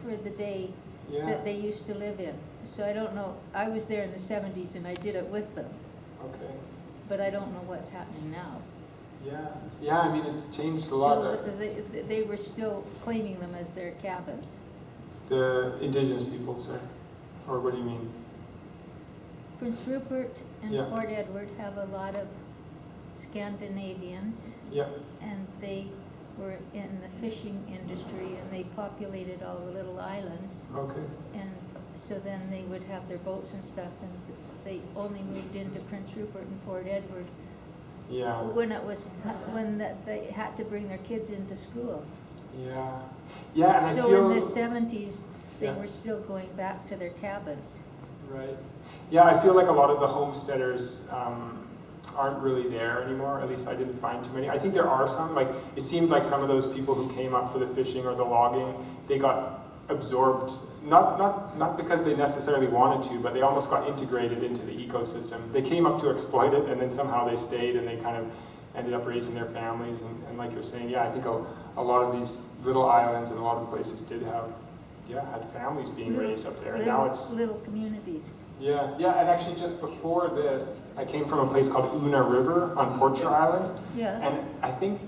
for the day that they used to live in. So I don't know, I was there in the 70s and I did it with them. Okay. But I don't know what's happening now. Yeah, I mean, it's changed a lot. So they were still claiming them as their cabins. The indigenous people, sir? Or what do you mean? Prince Rupert and Port Edward have a lot of Scandinavians. Yeah. And they were in the fishing industry and they populated all the little islands. Okay. And so then they would have their boats and stuff, and they only moved into Prince Rupert and Port Edward when they had to bring their kids into school. Yeah, and so I feel... in the 70s, they were still going back to their cabins. Right. Yeah, I feel like a lot of the homesteaders aren't really there anymore. At least I didn't find too many. I think there are some. Like, it seemed like some of those people who came up for the fishing or the logging, they got absorbed, not because they necessarily wanted to, but they almost got integrated into the ecosystem. They came up to exploit it, and then somehow they stayed, and they kind of ended up raising their families. And like you're saying, yeah, I think a lot of these little islands and a lot of the places did have, had families being raised up there. And now it's little communities. Yeah, and actually just before this, I came from a place called Una River on Porcher Island. Yeah. And I think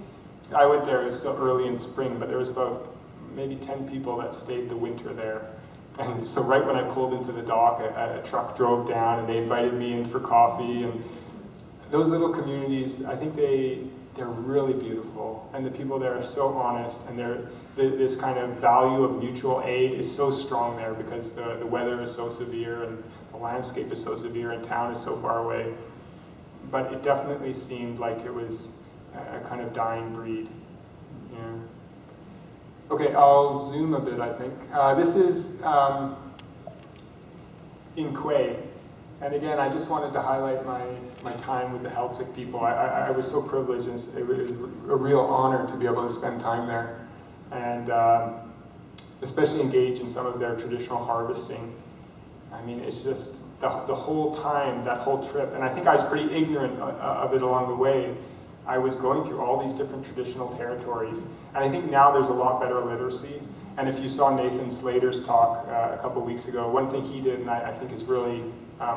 I went there, it was still early in spring, but there was about maybe 10 people that stayed the winter there. And so right when I pulled into the dock, a truck drove down and they invited me in for coffee. And those little communities, I think they're really beautiful. And the people there are so honest, and this kind of value of mutual aid is so strong there because the weather is so severe and the landscape is so severe and town is so far away. But it definitely seemed like it was a kind of dying breed. Yeah. Okay, I'll zoom a bit, I think. This is in Quay. And again, I just wanted to highlight my time with the Heiltsuk people. I was so privileged, and it was a real honor to be able to spend time there. And especially engage in some of their traditional harvesting. I mean, it's just the whole time, that whole trip, and I think I was pretty ignorant of it along the way. I was going through all these different traditional territories. And I think now there's a lot better literacy. And if you saw Nathan Slater's talk a couple weeks ago, one thing he did, and I think is really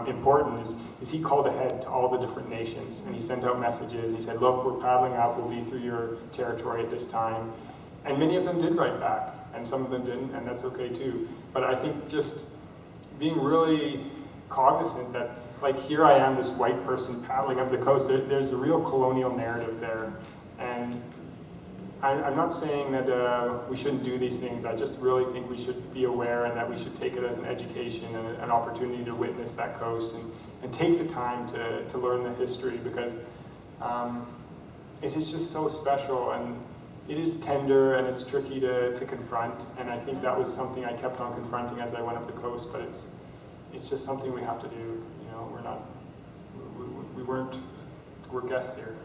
important, is he called ahead to all the different nations. And he sent out messages. And he said, look, we're paddling out. We'll be through your territory at this time. And many of them did write back. And some of them didn't, and that's okay too. But I think just being really cognizant that, like, here I am, this white person paddling up the coast. There's a real colonial narrative there. And I'm not saying that we shouldn't do these things. I just really think we should be aware, and that we should take it as an education and an opportunity to witness that coast and take the time to learn the history, because it is just so special, and it is tender and it's tricky to confront. And I think that was something I kept on confronting as I went up the coast, but it's just something we have to do. You know, we're guests here.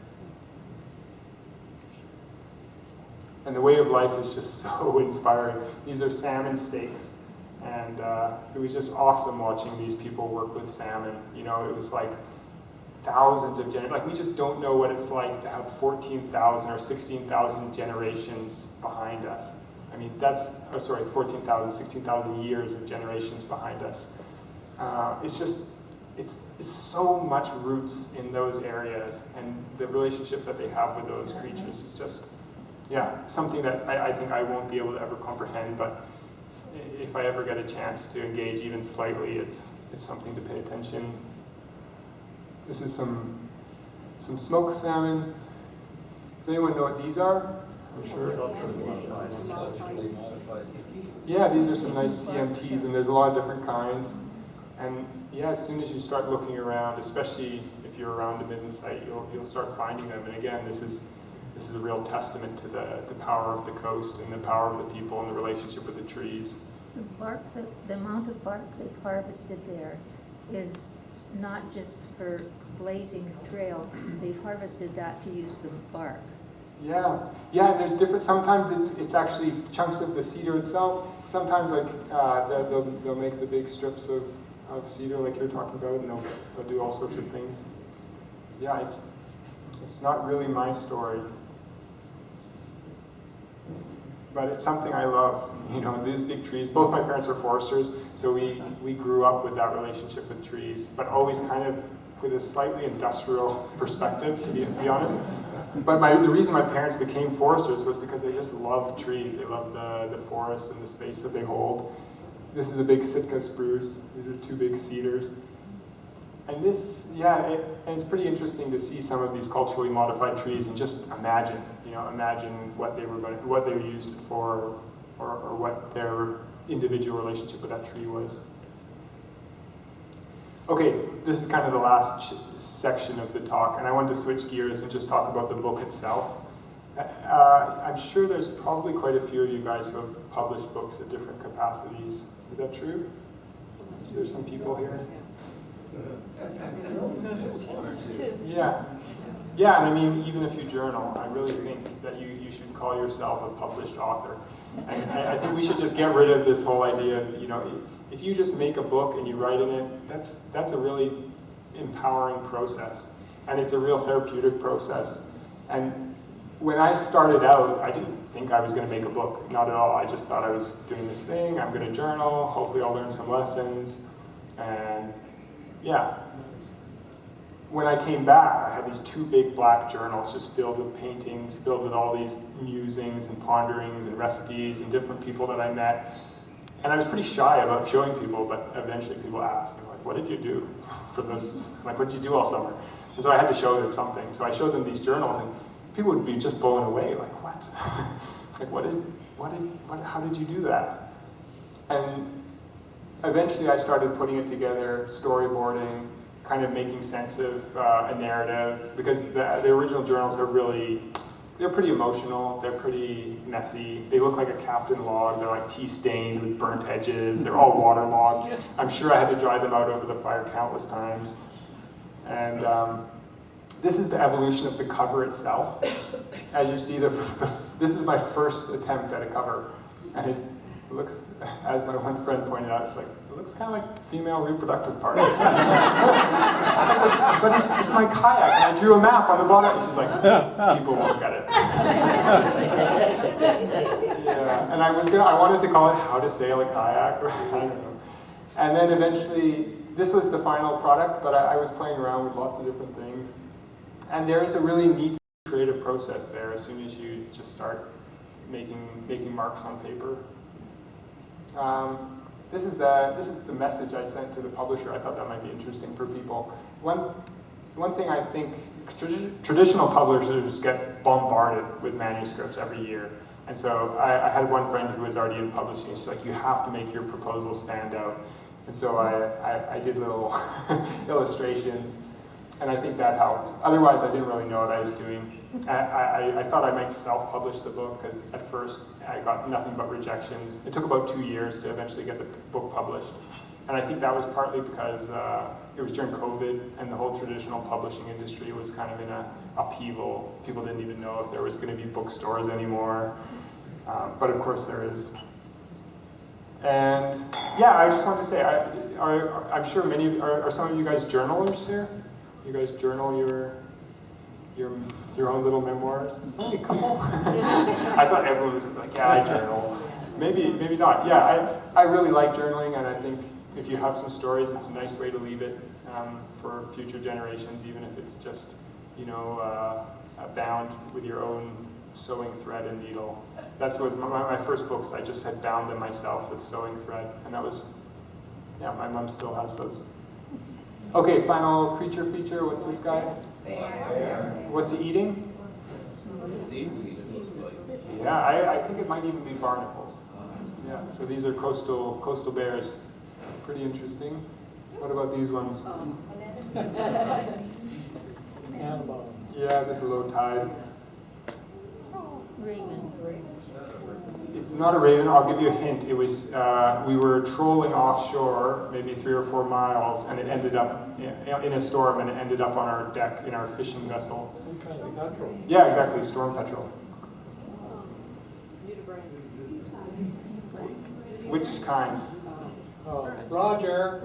And the way of life is just so inspiring. These are salmon steaks, and it was just awesome watching these people work with salmon. You know, it was like thousands of generations. Like, we just don't know what it's like to have 14,000 or 16,000 generations behind us. I mean, 14,000, 16,000 years of generations behind us. It's so much roots in those areas, and the relationship that they have with those creatures is just, something that I think I won't be able to ever comprehend, but if I ever get a chance to engage even slightly, it's something to pay attention. This is some smoked salmon, Does anyone know what these are? I'm sure. Culturally modified. Yeah, these are some nice CMTs, and there's a lot of different kinds. And yeah, as soon as you start looking around, especially if you're around a midden site, you'll start finding them. And again, this is a real testament to the power of the coast and the power of the people and the relationship with the trees. The bark, the amount of bark they've harvested there is not just for blazing the trail. They've harvested that to use the bark. Yeah, yeah. There's different. Sometimes it's actually chunks of the cedar itself. Sometimes like they'll make the big strips of cedar like you're talking about, and they'll do all sorts of things. Yeah, it's not really my story, but it's something I love. You know, these big trees. Both my parents are foresters, so we grew up with that relationship with trees, but always kind of with a slightly industrial perspective, to be honest. But the reason my parents became foresters was because they just loved trees. They loved the forest and the space that they hold. This is a big Sitka spruce. These are 2 big cedars. And this, yeah, and it's pretty interesting to see some of these culturally modified trees and just imagine what they were used for, or what their individual relationship with that tree was. Okay, this is kind of the last section of the talk, and I wanted to switch gears and just talk about the book itself. I'm sure there's probably quite a few of you guys who have published books at different capacities. Is that true? There's some people here? Yeah. Yeah, and I mean, even if you journal, I really think that you should call yourself a published author. And I think we should just get rid of this whole idea of, you know, if you just make a book and you write in it, that's a really empowering process. And it's a real therapeutic process. And when I started out, I didn't think I was going to make a book, not at all. I just thought I was doing this thing, I'm going to journal, hopefully I'll learn some lessons, and yeah. When I came back, I had these 2 big black journals just filled with paintings, filled with all these musings and ponderings and recipes and different people that I met. And I was pretty shy about showing people, but eventually people asked me, like, what did you do for this? Like, what did you do all summer? And so I had to show them something. So I showed them these journals, and people would be just blown away, like, what? Like, how did you do that? And eventually I started putting it together, storyboarding, kind of making sense of a narrative, because the original journals are they're pretty emotional, they're pretty messy, they look like a Captain log, they're like tea-stained with burnt edges, they're all waterlogged. I'm sure I had to dry them out over the fire countless times. And this is the evolution of the cover itself. As you see, this is my first attempt at a cover. And it looks, as my one friend pointed out, it's like, it looks kind of like female reproductive parts. But it's my kayak, and I drew a map on the bottom. She's like, people won't get it. Yeah, and I wanted to call it How to Sail a Kayak, or I don't know. And then eventually, this was the final product, but I was playing around with lots of different things. And there is a really neat creative process there as soon as you just start making marks on paper. This is the message I sent to the publisher. I thought that might be interesting for people. One thing I think, traditional publishers get bombarded with manuscripts every year. And so I had one friend who was already in publishing. She's like, you have to make your proposal stand out. And so I did little illustrations, and I think that helped. Otherwise, I didn't really know what I was doing. I thought I might self-publish the book, because at first I got nothing but rejections. It took about 2 years to eventually get the book published. And I think that was partly because it was during COVID, and the whole traditional publishing industry was kind of in an upheaval. People didn't even know if there was going to be bookstores anymore. But of course there is. And yeah, I just wanted to say, I'm sure are some of you guys journalers here? You guys journal your own little memoirs? Only a couple? I thought everyone was like, yeah, I journal. Maybe not. Yeah, I really like journaling, and I think if you have some stories, it's a nice way to leave it for future generations, even if it's just, bound with your own sewing thread and needle. That's what my first books, I just had bound them myself with sewing thread, and that was, yeah, my mom still has those. Okay, final creature feature. What's this guy? Bear. What's he eating? Seaweed, it looks like. Yeah, I think it might even be barnacles. Yeah, so these are coastal bears. Pretty interesting. What about these ones? Animal. Yeah, this is low tide. Ravens. It's not a raven. I'll give you a hint. It was we were trolling offshore, maybe 3 or 4 miles, and it ended up in a storm, and it ended up on our deck in our fishing vessel. Some kind of petrol. Yeah, exactly. Storm petrel. Which kind? Oh, Roger.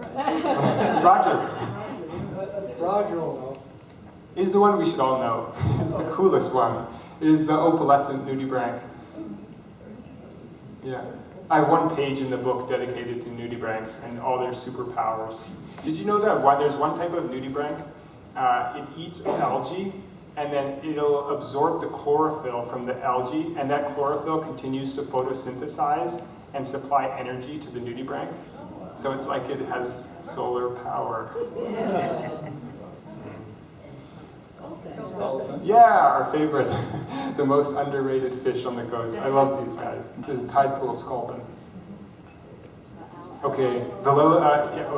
Roger Roger will know. is the one we should all know. It's the coolest one. It is the opalescent nudibranch. Yeah. I have one page in the book dedicated to nudibranchs and all their superpowers. Did you know that there's one type of nudibranch? It eats algae, and then it'll absorb the chlorophyll from the algae, and that chlorophyll continues to photosynthesize and supply energy to the nudibranch. So it's like it has solar power. Yeah, our favorite, the most underrated fish on the coast. I love these guys. This is tide pool sculpin. Okay, the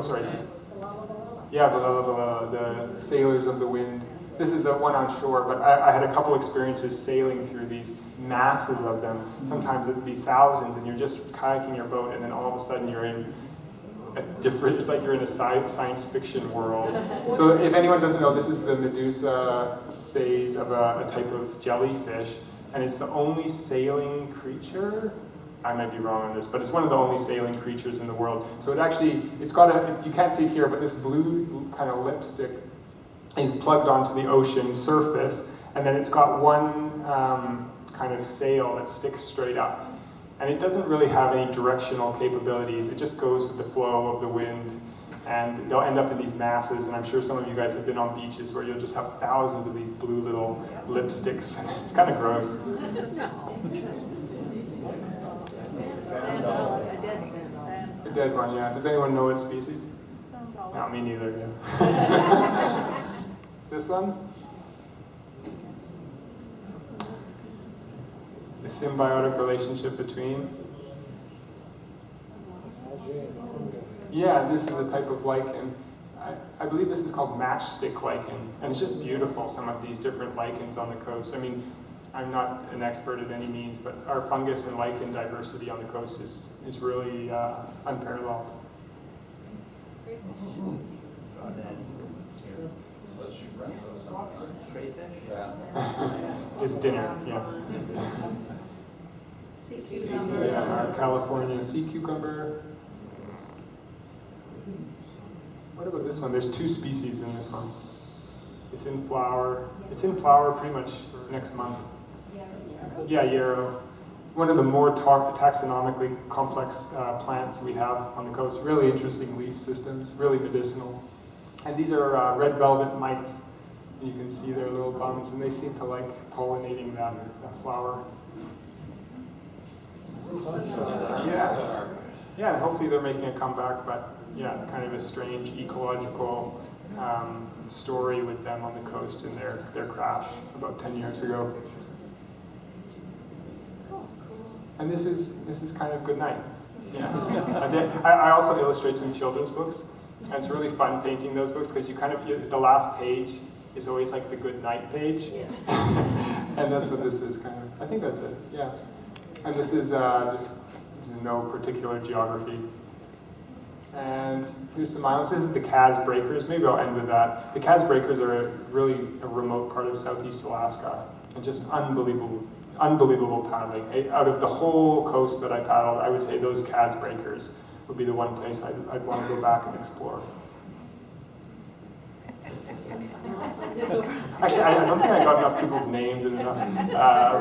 sailors of the wind. This is the one on shore, but I had a couple experiences sailing through these masses of them. Sometimes it'd be thousands, and you're just kayaking your boat, and then all of a sudden you're in it's like you're in a science fiction world. So if anyone doesn't know, this is the Medusa phase of a type of jellyfish, and it's the only sailing creature. I might be wrong on this, but it's one of the only sailing creatures in the world. So it's got you can't see it here, but this blue kind of lipstick is plugged onto the ocean surface, and then it's got one kind of sail that sticks straight up. And it doesn't really have any directional capabilities. It just goes with the flow of the wind, and they'll end up in these masses. And I'm sure some of you guys have been on beaches where you'll just have thousands of these blue little lipsticks. It's kind of gross. A dead one, yeah. Does anyone know its species? No, me neither, yeah. This one? The symbiotic relationship between? Yeah, this is a type of lichen. I believe this is called matchstick lichen, and it's just beautiful, some of these different lichens on the coast. I mean, I'm not an expert at any means, but our fungus and lichen diversity on the coast is really unparalleled. It's dinner, yeah. Yeah, our California sea cucumber. What about this one? There's 2 species in this one. It's in flower. It's in flower pretty much next month. Yeah, yarrow. One of the more taxonomically complex plants we have on the coast. Really interesting leaf systems, really medicinal. And these are red velvet mites. And you can see their little bums, and they seem to like pollinating that flower. Yeah, and hopefully they're making a comeback, but yeah, kind of a strange ecological story with them on the coast in their crash about 10 years ago. And this is kind of good night. Yeah. I also illustrate some children's books, and it's really fun painting those books because the last page is always like the good night page. And that's what this is kind of. I think that's it, yeah. And this is this is no particular geography. And here's some islands. This is the Kaz Breakers. Maybe I'll end with that. The Kaz Breakers are really a remote part of Southeast Alaska, and just unbelievable paddling. Out of the whole coast that I paddled, I would say those Kaz Breakers would be the one place I'd want to go back and explore. Actually, I don't think I got enough people's names and enough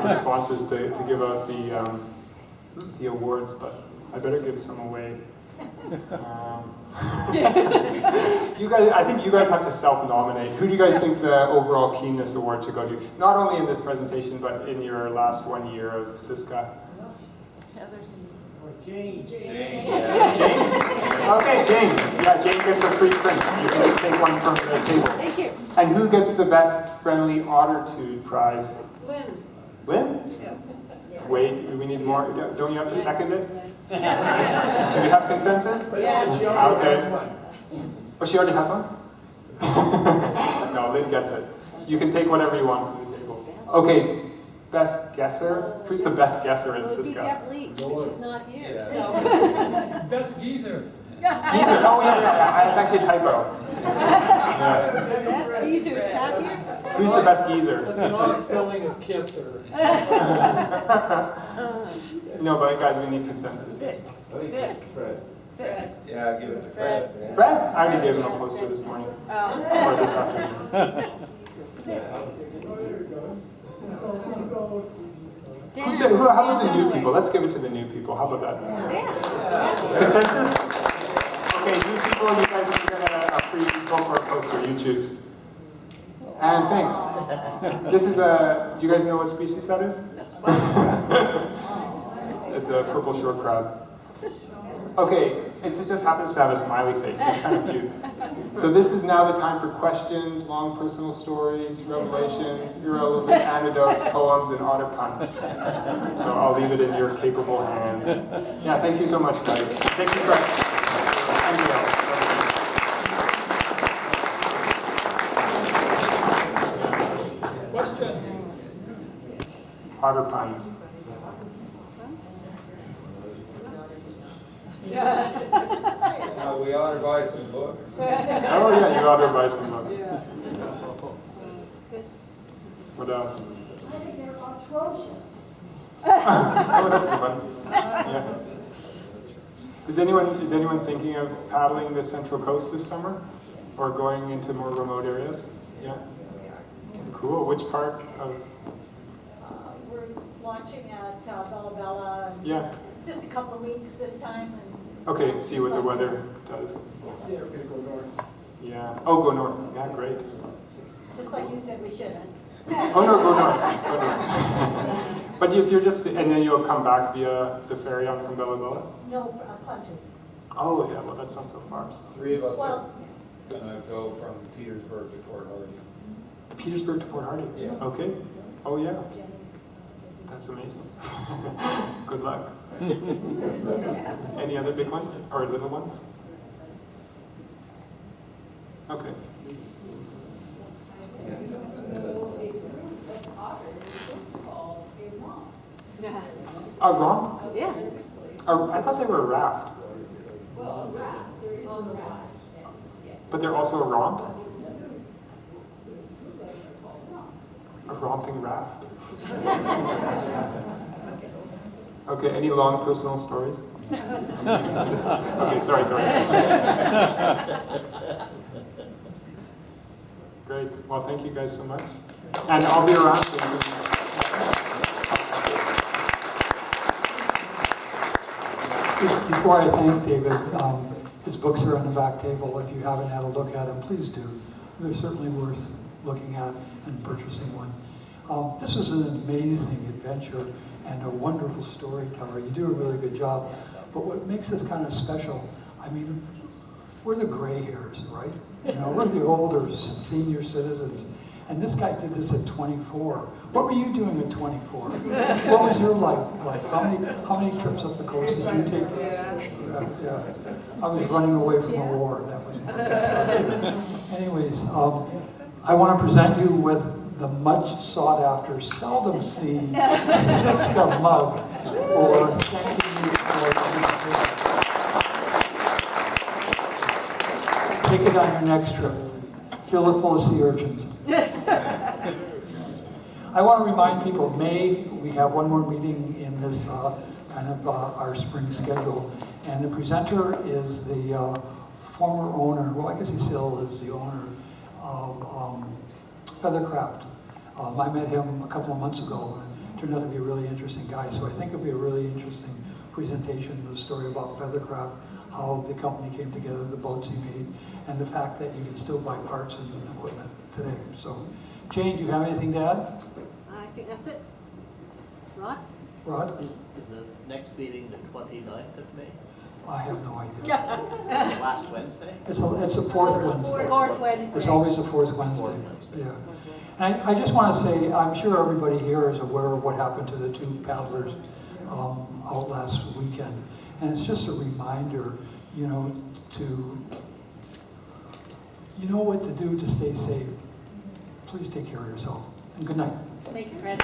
responses to give out the awards, but I better give some away. You guys, I think you guys have to self-nominate. Who do you guys think the overall keenness award should go to? Not only in this presentation, but in your last 1 year of Siska. Jane. Jane? Okay, Jane. Yeah, Jane gets a free print. You can just take one from the table. Thank you. And who gets the best friendly ottertude prize? Lynn. Lynn? Wait, do we need more? Don't you have to second it? Do we have consensus? But she already has one. Oh, she already has one? No, Lynn gets it. You can take whatever you want from the table. Okay, best guesser? Who's the best guesser in Cisco? She's not here, Yeah. so. Best geezer. Geezer, oh yeah, it's actually a typo. Yeah. Best geezer's back here. Who's the best geezer? That's an odd spelling of kisser. No, but guys, we need consensus. I think Fred. Yeah, give it to Fred. Fred? I already gave him a poster this morning. Or this afternoon. Oh, there you go. How about the new people? Let's give it to the new people. How about that? Consensus? Okay, new people, you guys are going to free go for a poster. You choose. And thanks. This is a, do you guys know what species that is? It's a purple short crab. Okay, it just happens to have a smiley face. It's kind of cute. So this is now the time for questions, long personal stories, revelations, irrelevant anecdotes, poems, and otter puns. So I'll leave it in your capable hands. Yeah, thank you so much, guys. Thank you for... Thank you. Otter puns. We ought to buy some books. Oh yeah, you ought to buy some books. What else? I think they're atrocious. Oh, that's good one. Yeah. Is anyone thinking of paddling the Central Coast this summer, or going into more remote areas? Yeah. Cool. Which part of? We're launching at Bella Bella. And Yeah. Just a couple of weeks this time. And Okay. See what the weather does. Yeah, we're gonna go north. Yeah. Oh, go north. Yeah, great. just like you said we shouldn't. Oh no, go north. Go north. But if you're just, and then you'll come back via the ferry on from Bella Bella? No, Clinton. Oh yeah, well that's not so far. So. 3 of us are Well, gonna go from Petersburg to Port Hardy. Petersburg to Port Hardy? Yeah. Okay. Oh yeah. That's amazing. Good luck. Any other big ones or little ones? Okay. A romp? yes. I thought they were a raft. But they're also a romp? A romping raft? Okay, any long personal stories? Okay, sorry. Great. Well, thank you guys so much. And I'll be around. So you can... Before I thank David, his books are on the back table. If you haven't had a look at them, please do. They're certainly worth looking at and purchasing one. This was an amazing adventure and a wonderful storyteller. You do a really good job. But what makes this kind of special, I mean, we're the gray hairs, right? You know, we're the older senior citizens. And this guy did this at 24. What were you doing at 24? What was your life like? How many trips up the coast did you take? Yeah. I was running away from the war. That was my Anyways, I want to present you with the much sought after, seldom seen Siska mug for thanking you for take it on your next trip. Fill it full of sea urchins. I want to remind people, May, we have one more meeting in this kind of our spring schedule. And the presenter is the former owner, well, I guess he still is the owner of Feathercraft. I met him a couple of months ago and turned out to be a really interesting guy. So I think it'll be a really interesting presentation, the story about Feathercraft, how the company came together, the boats he made, and the fact that you can still buy parts and equipment today. So, Jane, do you have anything to add? I think that's it. Rod? Rod? Is the next meeting the 29th of May? I have no idea. Last Wednesday? It's the fourth Wednesday. Fourth Wednesday. It's always the fourth Wednesday, yeah. And I just want to say, I'm sure everybody here is aware of what happened to the two paddlers out last weekend. And it's just a reminder, you know, you know what to do to stay safe. Please take care of yourself. And good night. Thank you, Fred.